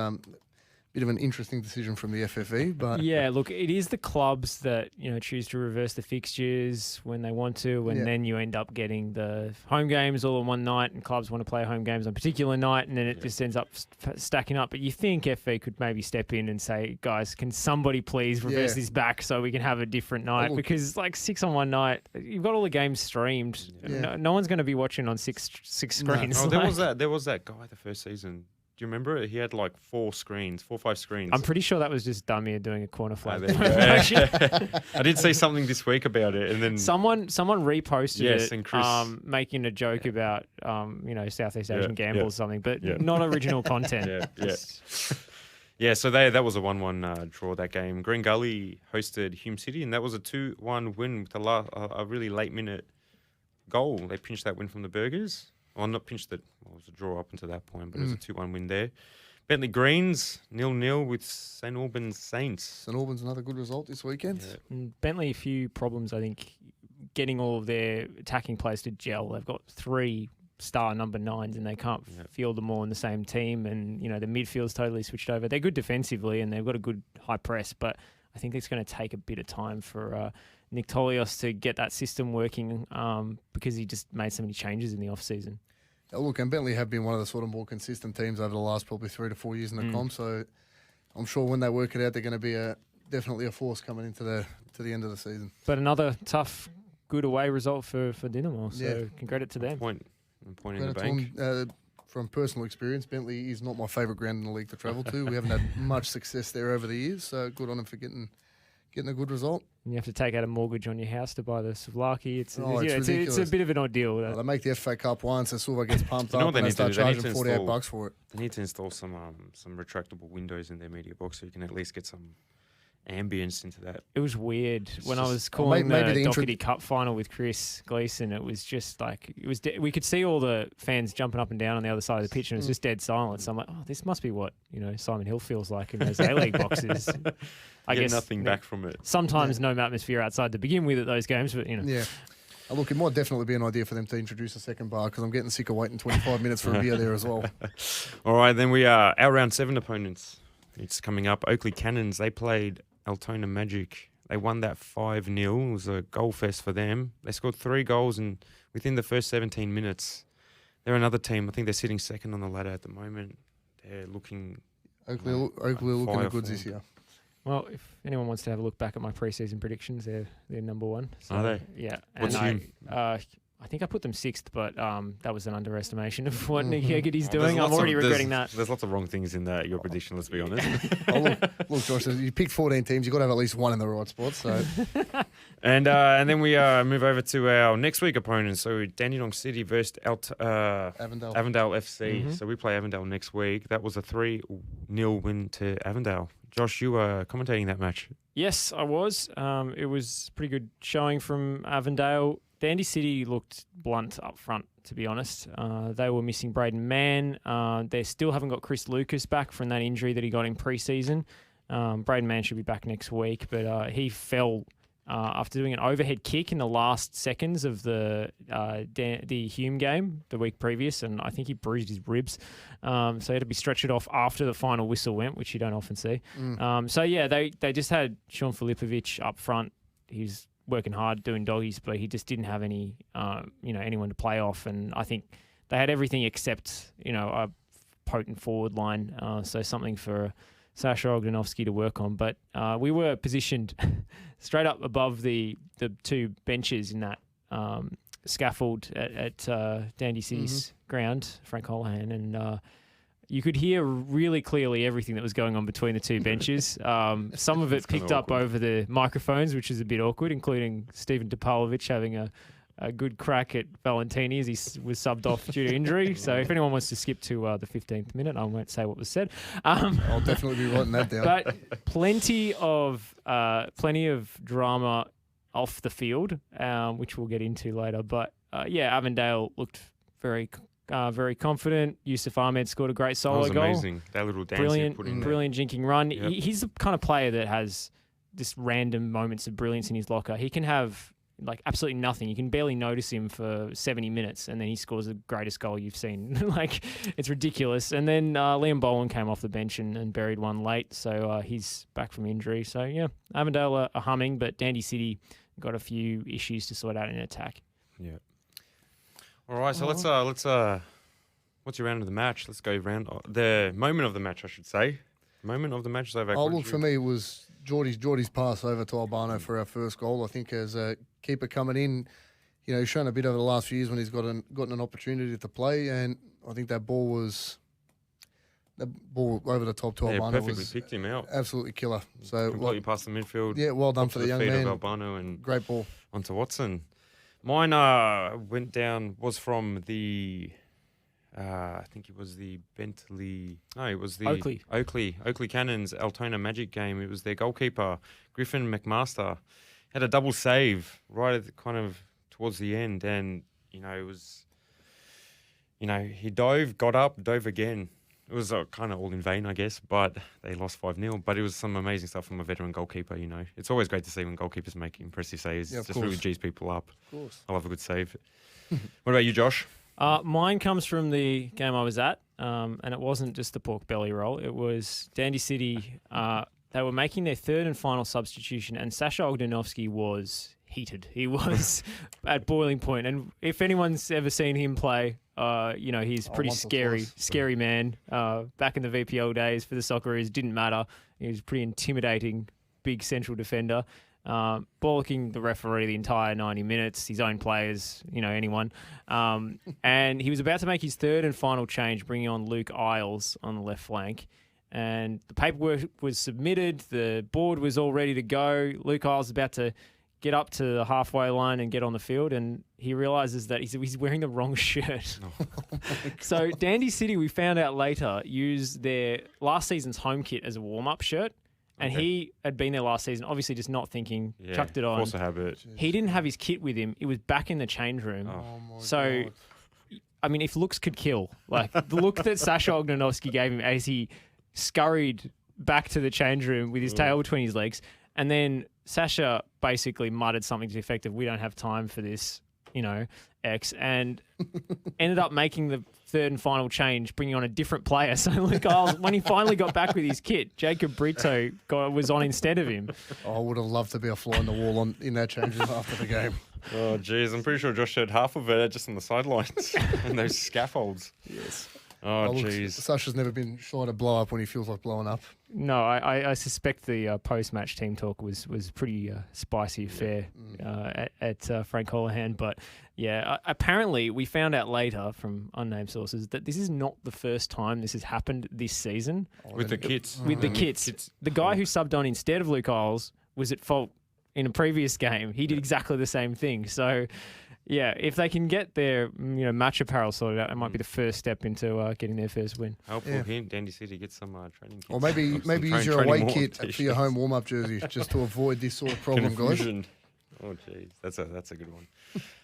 bit of an interesting decision from the FFE, but yeah, look, it is the clubs that choose to reverse the fixtures when they want to, and then you end up getting the home games all on one night, and clubs want to play home games on a particular night, and then it just ends up stacking up. But you think FA could maybe step in and say, guys, can somebody please reverse this back so we can have a different night? Because like 6 on one night, you've got all the games streamed. No one's going to be watching on six screens. No. Oh, there was that guy the first season. Do you remember it? He had like 4 or 5 screens. I'm pretty sure that was just Damir doing a corner flag. I did see something this week about it, and then someone reposted it, and Chris, making a joke about Southeast Asian gamble or something, but not original content. Yeah, so that was a 1-1 draw that game. Green Gully hosted Hume City, and that was a 2-1 win with a really late minute goal. They pinched that win from the Burgers. Well, not pinched it. Well, it was a draw up until that point, but it was a 2-1 win there. Bentley Greens 0-0 with St Albans Saints. St Albans another good result this weekend. Yeah. Bentley a few problems, I think, getting all of their attacking players to gel. They've got 3 star number 9s and they can't field them all in the same team. And the midfield's totally switched over. They're good defensively and they've got a good high press, but I think it's going to take a bit of time for Nick Tolios to get that system working because he just made so many changes in the off-season. Look, and Bentley have been one of the sort of more consistent teams over the last probably 3 to 4 years in the comp, so I'm sure when they work it out, they're going to be definitely a force coming into the end of the season. But another tough, good away result for Dinamo, so credit to them. Point in the bank. From personal experience, Bentley is not my favourite ground in the league to travel to. We haven't had much success there over the years, so good on them for getting a good result. And you have to take out a mortgage on your house to buy the Souvlaki. It's a bit of an ordeal. Well, they make the FA Cup once, and Silva gets pumped up, and they start charging $48 for it. They need to install some retractable windows in their media box so you can at least get some ambience into that. It was weird when I was calling the Doherty Cup final with Chris Gleeson. It was just like we could see all the fans jumping up and down on the other side of the pitch, and it was just dead silence. So I'm like, oh, this must be what Simon Hill feels like in those A-League boxes. I guess nothing back from it. Sometimes no atmosphere outside to begin with at those games, but Yeah. Look, it might definitely be an idea for them to introduce a second bar because I'm getting sick of waiting 25 minutes for a beer there as well. All right, then we are our round 7 opponents. It's coming up. Oakley Cannons, they played Altona Magic. They won that 5-0. It was a goal fest for them. They scored 3 goals within the first 17 minutes. They're another team. I think they're sitting second on the ladder at the moment. They're looking... Oakley looking at goods this year. Well, if anyone wants to have a look back at my pre-season predictions, they're number 1. So, are they? Yeah. What's I think I put them 6th, but that was an underestimation of what Nick Hegarty's doing. I'm already regretting that. There's lots of wrong things in your prediction, let's be honest. Look, Josh, you picked 14 teams. You've got to have at least one in the right spot. So, and then we move over to our next week opponents. So Dandenong City versus Avondale FC. Mm-hmm. So we play Avondale next week. That was a 3-0 win to Avondale. Josh, you were commentating that match. Yes, I was. It was a pretty good showing from Avondale. Dandy City looked blunt up front, to be honest. They were missing Braden Mann. They still haven't got Chris Lucas back from that injury that he got in pre-season. Braden Mann should be back next week, but he fell after doing an overhead kick in the last seconds of the Hume game the week previous, and I think he bruised his ribs. So he had to be stretchered off after the final whistle went, which you don't often see. So yeah, they just had Sean Filipovic up front. He's working hard doing doggies, but he just didn't have any, anyone to play off. And I think they had everything except, a potent forward line. So something for Sasha Ogdanovsky to work on. But we were positioned straight up above the two benches in that scaffold at Dandy City's ground, Frank Holohan, and you could hear really clearly everything that was going on between the two benches. Some of it picked up over the microphones, which is a bit awkward, including Stephen Topalovic having a good crack at Valentini as he was subbed off due to injury. So if anyone wants to skip to the 15th minute, I won't say what was said. I'll definitely be writing that down. But plenty of drama off the field, which we'll get into later. But Avondale looked very confident. Yusuf Ahmed scored a great solo goal. Amazing. That little dance he put in there. Brilliant jinking run. Yep. He's the kind of player that has just random moments of brilliance in his locker. He can have absolutely nothing. You can barely notice him for 70 minutes, and then he scores the greatest goal you've seen. It's ridiculous. And then Liam Boland came off the bench and buried one late, so he's back from injury. So yeah, Avondale are humming, but Dandy City got a few issues to sort out in attack. Yeah. All right, so let's what's your round of the match? Let's go round the moment of the match, I should say. Moment of the match is over. Look, for me, it was Geordie's pass over to Albano for our first goal. I think as a keeper coming in, he's shown a bit over the last few years when he's gotten an opportunity to play, and I think that ball over the top to Albano perfectly picked him out. Absolutely killer. So completely past the midfield. Yeah, well done for the young man. Of Albano and great ball onto Watson. Mine was from the. I think it was the Bentley. No, it was the Oakley Cannons Altona Magic game. It was their goalkeeper Griffin McMaster had a double save right at kind of towards the end, and it was. He got up, dove again. It was kind of all in vain, I guess, but they lost 5-0. But it was some amazing stuff from a veteran goalkeeper, It's always great to see when goalkeepers make impressive saves. It just really G's people up. Of course. I love a good save. What about you, Josh? Mine comes from the game I was at, and it wasn't just the pork belly roll. It was Dandy City. They were making their third and final substitution, and Sasha Ogdanovsky was heated. He was at boiling point. And if anyone's ever seen him play, he's a pretty scary man. Back in the VPL days for the Socceroos, didn't matter. He was a pretty intimidating, big central defender. Bollocking the referee the entire 90 minutes, his own players, anyone. And he was about to make his third and final change, bringing on Luke Isles on the left flank. And the paperwork was submitted. The board was all ready to go. Luke Isles was about to get up to the halfway line and get on the field, and he realises that he's wearing the wrong shirt. So Dandy City, we found out later, used their last season's home kit as a warm-up shirt. And he had been there last season, obviously just not thinking, chucked it on. Force a habit. He didn't have his kit with him. It was back in the change room. So, I mean, if looks could kill, the look that Sasha Ogdanovsky gave him as he scurried back to the change room with his tail between his legs, and then Sasha basically muttered something to the effect of, "We don't have time for this, X," and ended up making the third and final change, bringing on a different player. So Luke Isles, when he finally got back with his kit, Jacob Brito was on instead of him. I would have loved to be a fly on the wall in that change room after the game. Oh, geez. I'm pretty sure Josh showed half of it just on the sidelines and those scaffolds. Yes. Oh, jeez. Sasha's never been shy to blow up when he feels like blowing up. No, I suspect the post-match team talk was pretty spicy affair at Frank Holohan. But, apparently we found out later from unnamed sources that this is not the first time this has happened this season. With the kits. With the kits. The guy who subbed on instead of Luke Isles was at fault in a previous game. He did exactly the same thing. So... yeah, if they can get their match apparel sorted out, it might be the first step into getting their first win. Helpful hint, Dandy City get some training kits. Or maybe use your away kit for your home warm-up jersey just to avoid this sort of problem, guys. Oh, jeez, that's a good one.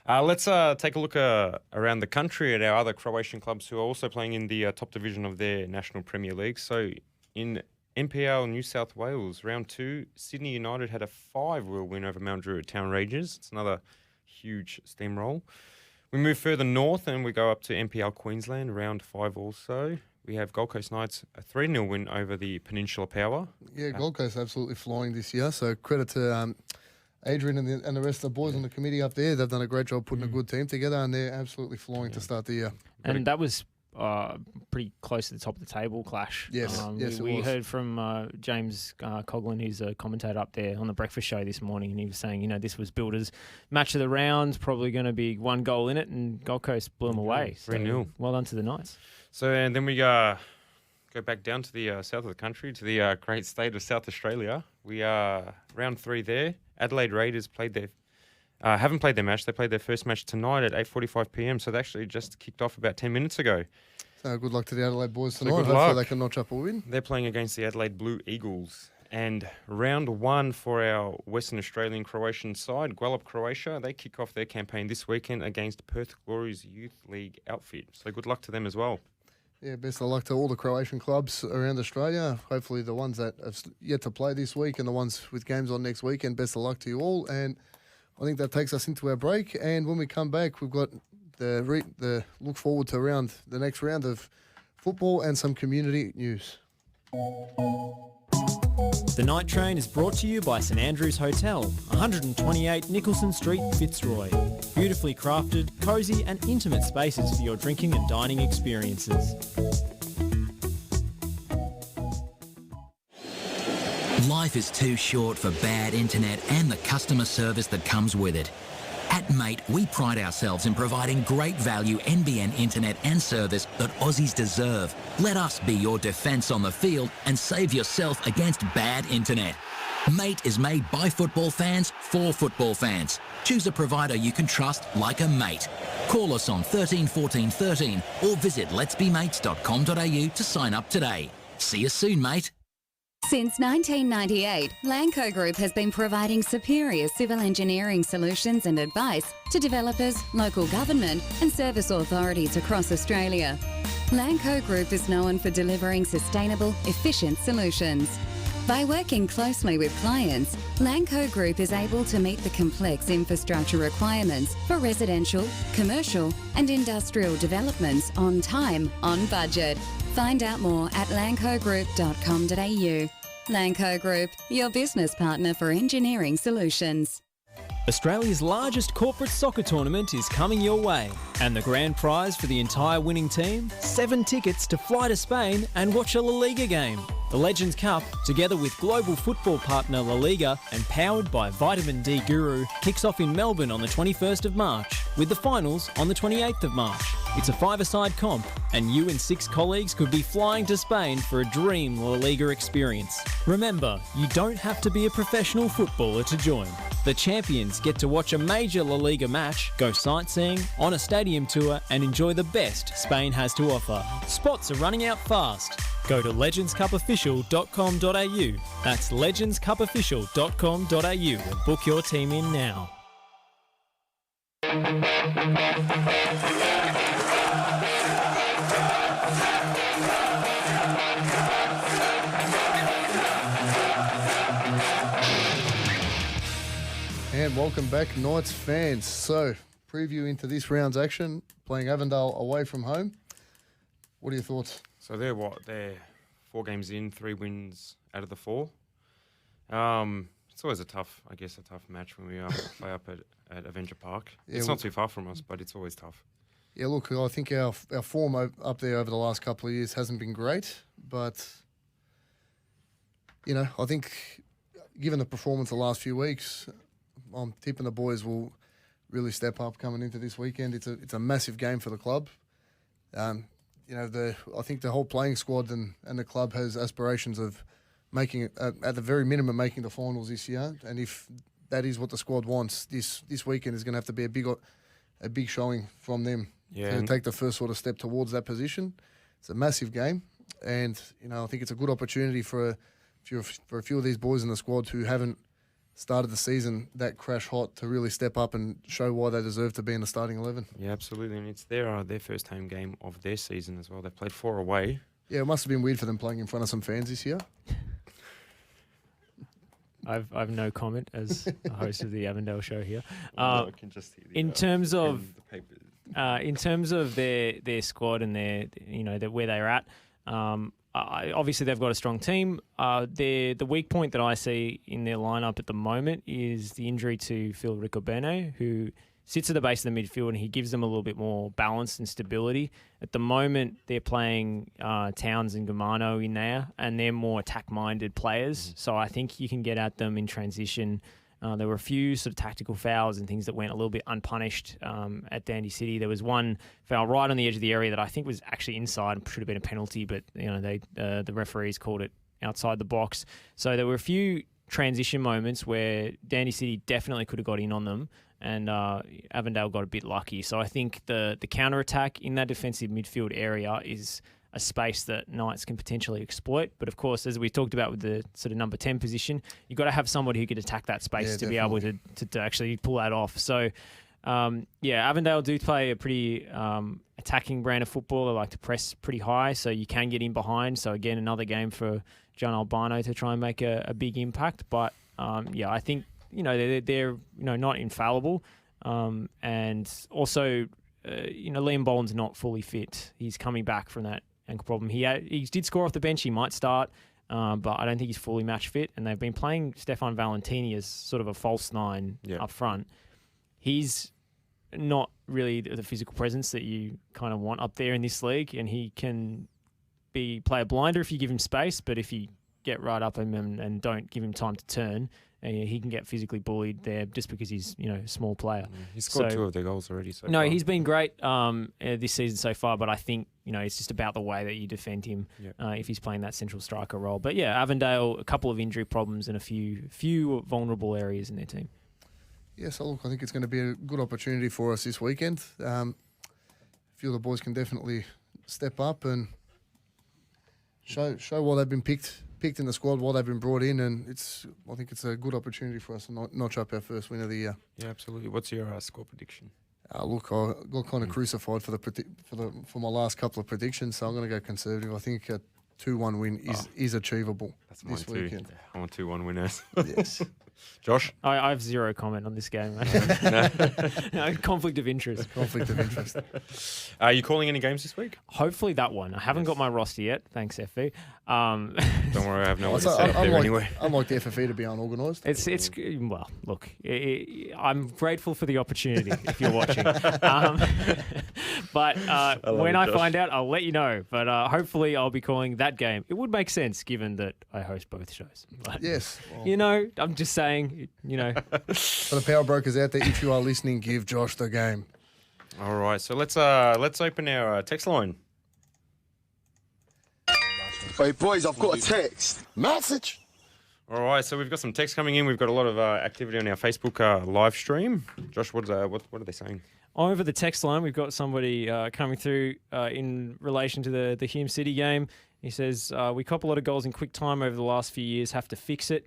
Let's take a look around the country at our other Croatian clubs who are also playing in the top division of their National Premier League. So in NPL New South Wales, round 2. Sydney United had a 5-0 win over Mount Druitt Town Rangers. It's another huge steamroll. We move further north and we go up to NPL Queensland, round 5 also. We have Gold Coast Knights, a 3-0 win over the Peninsula Power. Yeah, Gold Coast absolutely flying this year. So credit to Adrian and the rest of the boys on the committee up there. They've done a great job putting a good team together, and they're absolutely flying to start the year. And that was pretty close to the top of the table clash. Yes, yes, we heard from James Coughlin, who's a commentator up there on the breakfast show this morning, and he was saying, this was Builders' match of the round, probably going to be 1 goal in it, and Gold Coast blew them away. 3-0. Well done to the Knights. So, and then we go back down to the south of the country, to the great state of South Australia. We are round 3 there. Adelaide Raiders haven't played their match. They played their first match tonight at 8:45 p.m. So they actually just kicked off about 10 minutes ago. So good luck to the Adelaide boys tonight. So Hopefully they can notch up a win. They're playing against the Adelaide Blue Eagles. And round 1 for our Western Australian Croatian side, Guelph, Croatia, they kick off their campaign this weekend against Perth Glory's Youth League outfit. So good luck to them as well. Yeah, best of luck to all the Croatian clubs around Australia. Hopefully the ones that have yet to play this week and the ones with games on next weekend, best of luck to you all. And I think that takes us into our break. And when we come back, we've got the look forward to the next round of football and some community news. The Night Train is brought to you by St Andrews Hotel, 128 Nicholson Street, Fitzroy. Beautifully crafted, cosy and intimate spaces for your drinking and dining experiences. Life is too short for bad internet and the customer service that comes with it. At Mate, we pride ourselves in providing great value NBN internet and service that Aussies deserve. Let us be your defence on the field and save yourself against bad internet. Mate is made by football fans for football fans. Choose a provider you can trust like a Mate. Call us on 13 14 13 or visit letsbemates.com.au to sign up today. See you soon, mate. Since 1998, Lanco Group has been providing superior civil engineering solutions and advice to developers, local government and service authorities across Australia. Lanco Group is known for delivering sustainable, efficient solutions. By working closely with clients, Lanco Group is able to meet the complex infrastructure requirements for residential, commercial and industrial developments on time, on budget. Find out more at lancogroup.com.au. Lanco Group, your business partner for engineering solutions. Australia's largest corporate soccer tournament is coming your way. And the grand prize for the entire winning team? 7 tickets to fly to Spain and watch a La Liga game. The Legends Cup, together with global football partner La Liga and powered by Vitamin D Guru, kicks off in Melbourne on the 21st of March, with the finals on the 28th of March. It's a 5-a-side comp, and you and 6 colleagues could be flying to Spain for a dream La Liga experience. Remember, you don't have to be a professional footballer to join. The champions get to watch a major La Liga match, go sightseeing, on a stadium tour and enjoy the best Spain has to offer. Spots are running out fast. Go to legendscupofficial.com.au. That's legendscupofficial.com.au and book your team in now. And welcome back, Knights fans. So, preview into this round's action, playing Avondale away from home. What are your thoughts? So they're 4 games in, 3 wins out of the 4. It's always a tough match when we play up at Avenger Park. Yeah, it's not too far from us, but it's always tough. Yeah, look, I think our form up there over the last couple of years hasn't been great, but, I think given the performance the last few weeks, I'm tipping the boys will really step up coming into this weekend. It's a massive game for the club. I think the whole playing squad and the club has aspirations of making at the very minimum making the finals this year. And if that is what the squad wants, this weekend is going to have to be a big showing from them to take the first sort of step towards that position. It's a massive game, and I think it's a good opportunity for a few of these boys in the squad who haven't started the season that crash hot to really step up and show why they deserve to be in the starting 11. Yeah, absolutely, and it's their first home game of their season as well. They've played 4 away, Yeah, it must have been weird for them playing in front of some fans this year. I've no comment as a host of the Avondale show here. I can just hear in terms of the papers. in terms of their squad and where they're at, obviously they've got a strong team. The weak point that I see in their lineup at the moment is the injury to Phil Ricobene, who sits at the base of the midfield and he gives them a little bit more balance and stability. At the moment, they're playing Towns and Germano in there, and they're more attack-minded players. So I think you can get at them in transition. There were a few sort of tactical fouls and things that went a little bit unpunished at Dandy City. There was one foul right on the edge of the area that I think was actually inside and should have been a penalty, but the referees called it outside the box. So there were a few transition moments where Dandy City definitely could have got in on them, and Avondale got a bit lucky. So I think the counter-attack in that defensive midfield area is a space that Knights can potentially exploit. But of course, as we talked about with the sort of number 10 position, you've got to have somebody who could attack that space to be able to actually pull that off. So, Avondale do play a pretty attacking brand of football. They like to press pretty high, so you can get in behind. So again, another game for John Albano to try and make a big impact. But I think they're not infallible, and also Liam Boland's not fully fit. He's coming back from that ankle problem. He did score off the bench. He might start, but I don't think he's fully match fit. And they've been playing Stefan Valentini as sort of a false nine up front. He's not really the physical presence that you kind of want up there in this league, and he can play a blinder if you give him space, but if you get right up him and don't give him time to turn, he can get physically bullied there just because he's a small player. He's scored 2 of their goals already. No, he's been great this season so far, but I think it's just about the way that you defend him if he's playing that central striker role. But yeah, Avondale, a couple of injury problems and a few vulnerable areas in their team. Yeah, so look, I think it's going to be a good opportunity for us this weekend. A few of the boys can definitely step up and show why they've been picked in the squad, why they've been brought in, and I think it's a good opportunity for us to notch up our first win of the year. Yeah, absolutely. What's your score prediction? Look, I got kind of crucified for my last couple of predictions, so I'm going to go conservative. I think a 2-1 win is achievable this weekend. I want 2-1 winners. Yes. Josh? I have zero comment on this game. No, conflict of interest. Conflict of interest. Are you calling any games this week? Hopefully that one. I haven't got my roster yet. Thanks, FE. Don't worry, I have no one to set up there anyway. Unlike the FFE to be unorganised. It's well, look, I'm grateful for the opportunity if you're watching. But when I find out, I'll let you know. But hopefully I'll be calling that game. It would make sense given that I host both shows. But, yes. Well, I'm just saying, For the power brokers out there, if you are listening, give Josh the game. All right, so let's open our text line. Hey boys, I've got a text message. All right, so we've got some text coming in. We've got a lot of activity on our Facebook live stream. Josh, what are they saying? Over the text line, we've got somebody coming through in relation to the Hume City game. He says, we cop a lot of goals in quick time over the last few years, have to fix it.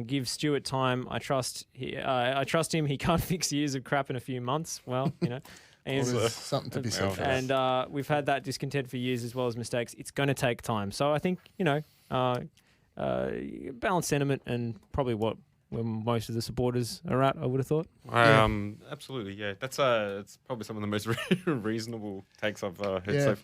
Give Stewart time. I trust him. He can't fix years of crap in a few months. Well, and something to be said for that. And we've had that discontent for years as well as mistakes. It's going to take time. So I think balanced sentiment and probably where most of the supporters are at, I would have thought. Absolutely, yeah. That's it's probably some of the most reasonable takes I've heard. Yeah. So,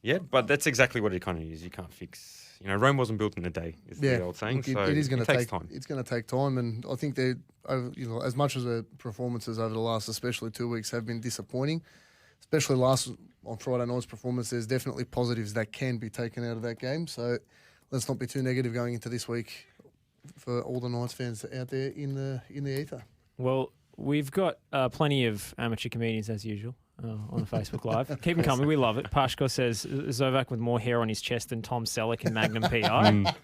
yeah, but that's exactly what it kind of is. You can't fix. Rome wasn't built in a day, is the old saying. Look, so it is going to take time. It's going to take time, and I think they, as much as the performances over the last, especially 2 weeks, have been disappointing, especially on Friday night's performance, there's definitely positives that can be taken out of that game. So let's not be too negative going into this week for all the Knights fans out there in the ether. Well, we've got plenty of amateur comedians as usual. On the Facebook Live. Keep them coming. We love it. Pashko says Zovac with more hair on his chest than Tom Selleck in Magnum PI.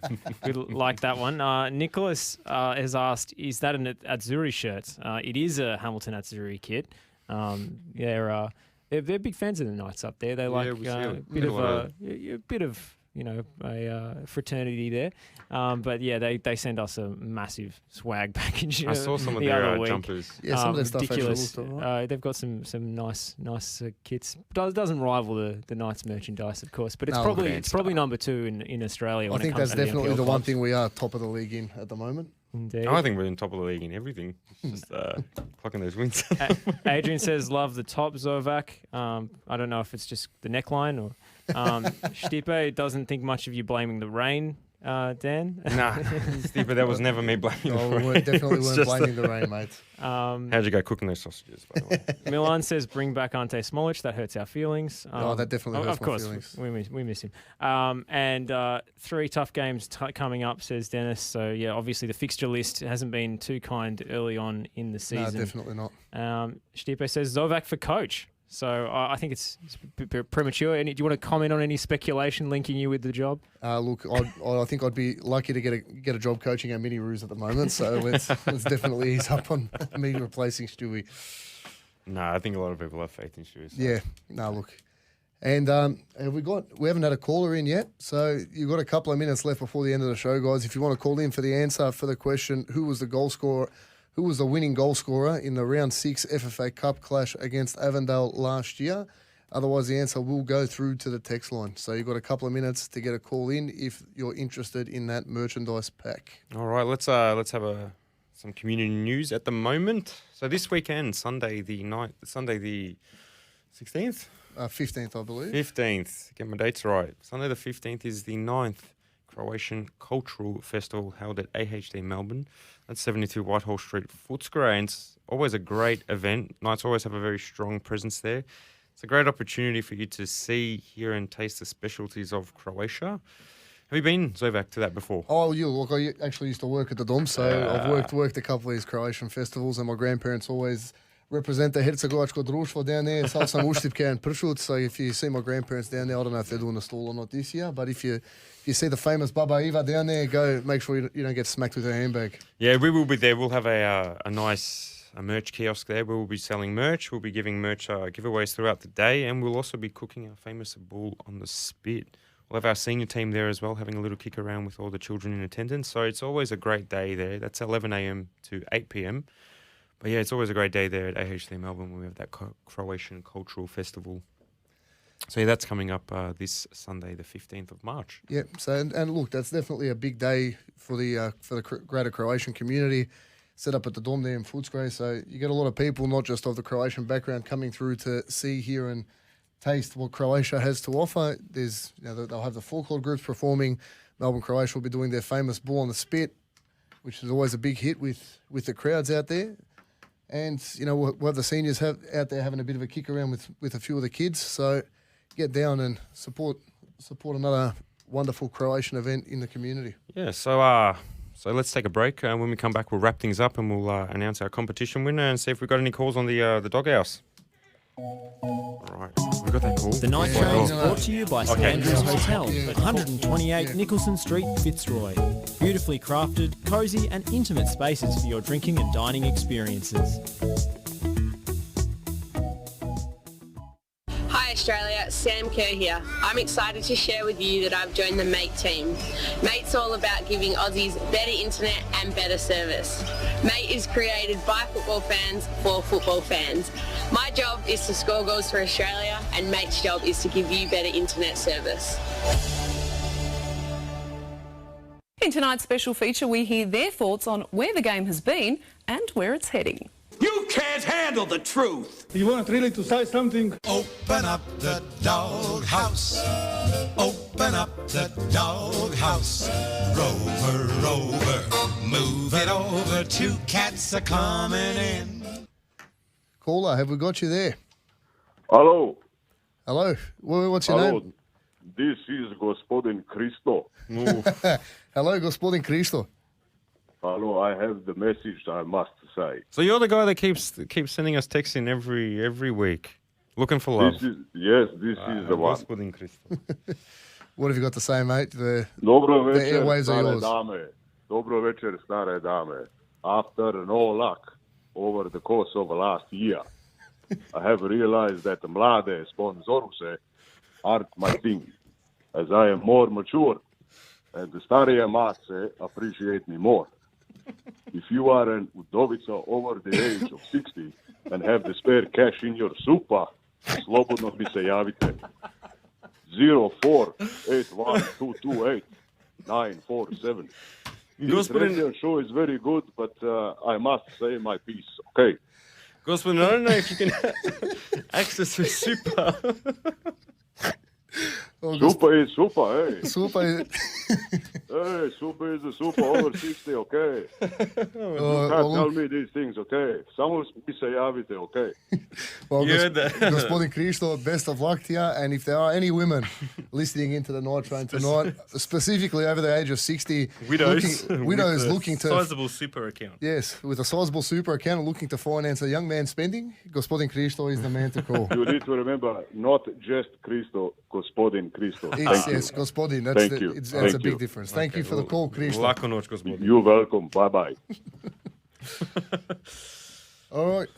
We like that one. Nicholas has asked, is that an Azzurri shirt? It is a Hamilton Azzurri kit. They're big fans of the Knights up there. They like a bit of a fraternity there. But yeah, they send us a massive swag package. I saw some of the their other week. jumpers. Yeah, some of their stuff actually ridiculous. looked all right. They've got some nice kits. Doesn't rival the Knights merchandise, of course, but it's No, probably number 2 in Australia. I when it think comes that's to definitely NPL the one clubs. thing we are top of the league in at the moment. Indeed. I think we're in top of the league in everything. Just clocking those wins. Adrian says, love the top, Zovac. I don't know if it's just the neckline or Stipe doesn't think much of you blaming the rain, Dan. Nah, Stipe, that was never me blaming No, the we rain. definitely It was weren't just blaming the rain, mate. How'd you go cooking those sausages, by the way? Milan says, bring back Ante Smolic. That hurts our feelings. That definitely hurts of my course, feelings. we miss him. And 3 tough games coming up, says Dennis. So, yeah, obviously the fixture list hasn't been too kind early on in the season. No, definitely not. Stipe says, Zovac for coach. So I think it's a bit premature. Do you want to comment on any speculation linking you with the job? Look, I think I'd be lucky to get a job coaching our mini roos at the moment. So let's definitely ease up on me replacing Stewie. No, I think a lot of people have faith in Stewie. So. Yeah. No, look. And we haven't had a caller in yet, so you've got a couple of minutes left before the end of the show, guys. If you want to call in for the answer for the question, who was the winning goal scorer in the round 6 FFA Cup clash against Avondale last year? Otherwise, the answer will go through to the text line. So you've got a couple of minutes to get a call in if you're interested in that merchandise pack. All right, let's have some community news at the moment. So this weekend, Sunday the 16th? 15th, I believe. 15th. Get my dates right. Sunday the 15th is the 9th Croatian Cultural Festival held at AHD Melbourne. That's 72 Whitehall Street, Footscray. And it's always a great event. Knights always have a very strong presence there. It's a great opportunity for you to see, hear and taste the specialties of Croatia. Have you been, Zovac, to that before? Oh, yeah, look, I actually used to work at the Dom, so I've worked a couple of these Croatian festivals, and my grandparents always represent the Hercegovačko društvo down there. Sal sam uštipke and pršut, so if you see my grandparents down there, I don't know if they're doing the stall or not this year, but if you see the famous Baba Iva down there, go make sure you don't get smacked with her handbag. Yeah, we will be there. We'll have a nice merch kiosk there. We will be selling merch. We'll be giving merch giveaways throughout the day, and we'll also be cooking our famous bull on the spit. We'll have our senior team there as well, having a little kick around with all the children in attendance. So it's always a great day there. That's 11 a.m. to 8 p.m. But yeah, it's always a great day there at AHD Melbourne when we have that Croatian Cultural Festival. So yeah, that's coming up this Sunday, the 15th of March. Yeah, so and look, that's definitely a big day for the greater Croatian community set up at the Dom there in Footscray. So you get a lot of people, not just of the Croatian background, coming through to see, hear and taste what Croatia has to offer. There's, they'll have the folklore groups performing. Melbourne Croatia will be doing their famous Bull on the Spit, which is always a big hit with the crowds out there. And, we'll have the seniors out there having a bit of a kick around with a few of the kids. So get down and support another wonderful Croatian event in the community. Yeah, so let's take a break. When we come back, we'll wrap things up and we'll announce our competition winner and see if we've got any calls on the doghouse. All right, we got that call. The Night Train is brought to you by St Andrews Hotel, 128 Nicholson Street, Fitzroy. Beautifully crafted, cosy and intimate spaces for your drinking and dining experiences. Hi Australia, Sam Kerr here. I'm excited to share with you that I've joined the Mate team. Mate's all about giving Aussies better internet and better service. Mate is created by football fans for football fans. My job is to score goals for Australia and Mate's job is to give you better internet service. In tonight's special feature, we hear their thoughts on where the game has been and where it's heading. You can't handle the truth. You want really to say something? Open up the doghouse. Open up the doghouse. Rover, rover, move it over. 2 cats are coming in. Caller, have we got you there? Hello. Hello. What's your name? This is Gospodin Christo. Hello, Gospodin Christo. Hello, I have the message I must say. So you're the guy that keeps sending us texts in every week, looking for love. This is the one. Gospodin Christo. What have you got to say, mate? The Dobro airwaves are večer, yours. stare dame. Dobro večer, stare dame. After no luck over the course of last year, I have realized that mlade sponsoruse aren't my thing. as I am more mature, and the starije mace appreciate me more. If you are an udovica over the age of 60 and have the spare cash in your supa, slobodno mi se javite. 04-81-228-947. This radio show is very good, but I must say my piece, okay? Gospodin, I don't know if you can access the super. Super is super, hey. Super is... Hey, super is a super over 60, okay? You can't tell me these things, okay? Samo mi se javite, okay? Well, Gospodin Kristo, best of luck to you. And if there are any women listening into the Night Train tonight, specifically over the age of 60, widows looking to... Sizable super account. Yes, with a sizable super account looking to finance a young man's spending, Gospodin Kristo is the man to call. You need to remember, not just Kristo, Gospodin Kristo. Yes, Gospodin. That's a big difference. Thank you for the call, Kristo. Lako noć, Gospodin. You're welcome. Bye-bye. All right.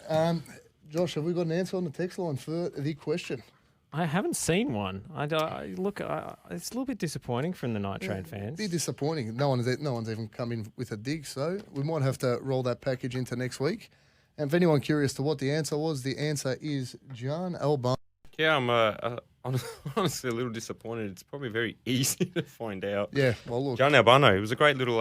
Josh, have we got an answer on the text line for the question? I haven't seen one. It's a little bit disappointing from the Night Train fans. A bit disappointing. No one's even come in with a dig, so we might have to roll that package into next week. And if anyone curious to what the answer was, the answer is John Albano. Yeah, I'm honestly a little disappointed. It's probably very easy to find out. Yeah, well, look. John Albano, it was a great little...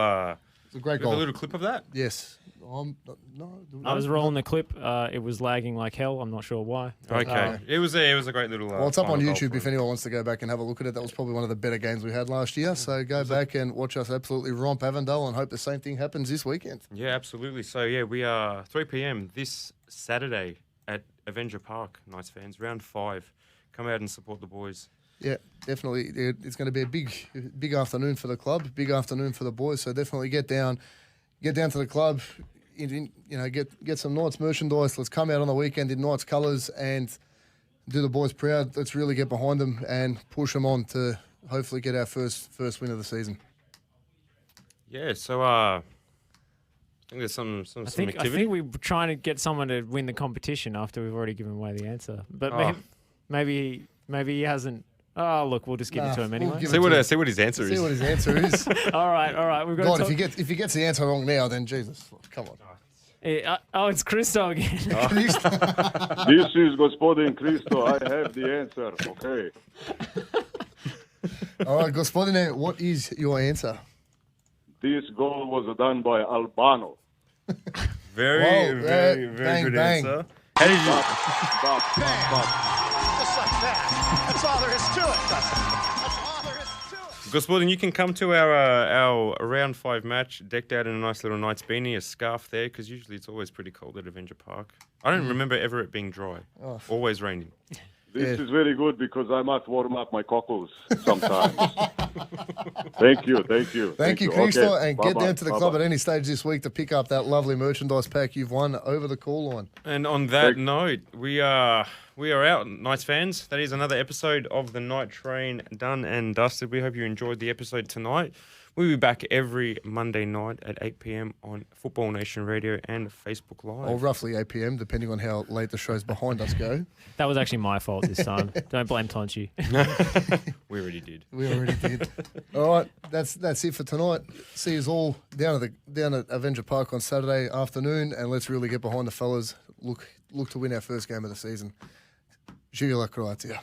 It's a great goal. A little clip of that? Yes. I was rolling the clip. It was lagging like hell. I'm not sure why. Okay. It was a great little... well, it's up on YouTube if anyone wants to go back and have a look at it. That was probably one of the better games we had last year. So go back and watch us absolutely romp Avondale and hope the same thing happens this weekend. Yeah, absolutely. So, yeah, we are 3 p.m. this Saturday at Avenger Park, Knights fans, round 5. Come out and support the boys. Yeah, definitely. It's going to be a big afternoon for the club, big afternoon for the boys. So definitely get down to the club. Get some Knights merchandise. Let's come out on the weekend in Knights colours and do the boys proud. Let's really get behind them and push them on to hopefully get our first win of the season. Yeah. So I think there's some activity. I think we're trying to get someone to win the competition after we've already given away the answer, but maybe he hasn't. Oh, look, we'll just give it to him anyway. See what his answer is. See what his answer is. All right. We've got God, if he gets the answer wrong now, then Jesus, come on. It's Christo again. This is Gospodin Kristo. I have the answer. Okay. All right, Gospodine, what is your answer? This goal was done by Albano. Very good bang. answer. Just like that. That's all there is to it, Dustin. That's all there is to it. Gospodin, you can come to our round 5 match decked out in a nice little Knights beanie, a scarf there, because usually it's always pretty cold at Avenger Park. I don't remember ever it being dry. Always raining. This is very good because I must warm up my cockles sometimes. Thank you. Thank you, Kristo, and get down to the club at any stage this week to pick up that lovely merchandise pack you've won over the call line. And on that note, we are out, Knights fans. That is another episode of the Night Train done and dusted. We hope you enjoyed the episode tonight. We'll be back every Monday night at 8 p.m. on Football Nation Radio and Facebook Live. Or roughly 8 p.m, depending on how late the shows behind us go. That was actually my fault this time. Don't blame Tonchi. We already did. All right, that's it for tonight. See us all down at Avenger Park on Saturday afternoon, and let's really get behind the fellas. Look to win our first game of the season. Živjela Croatia.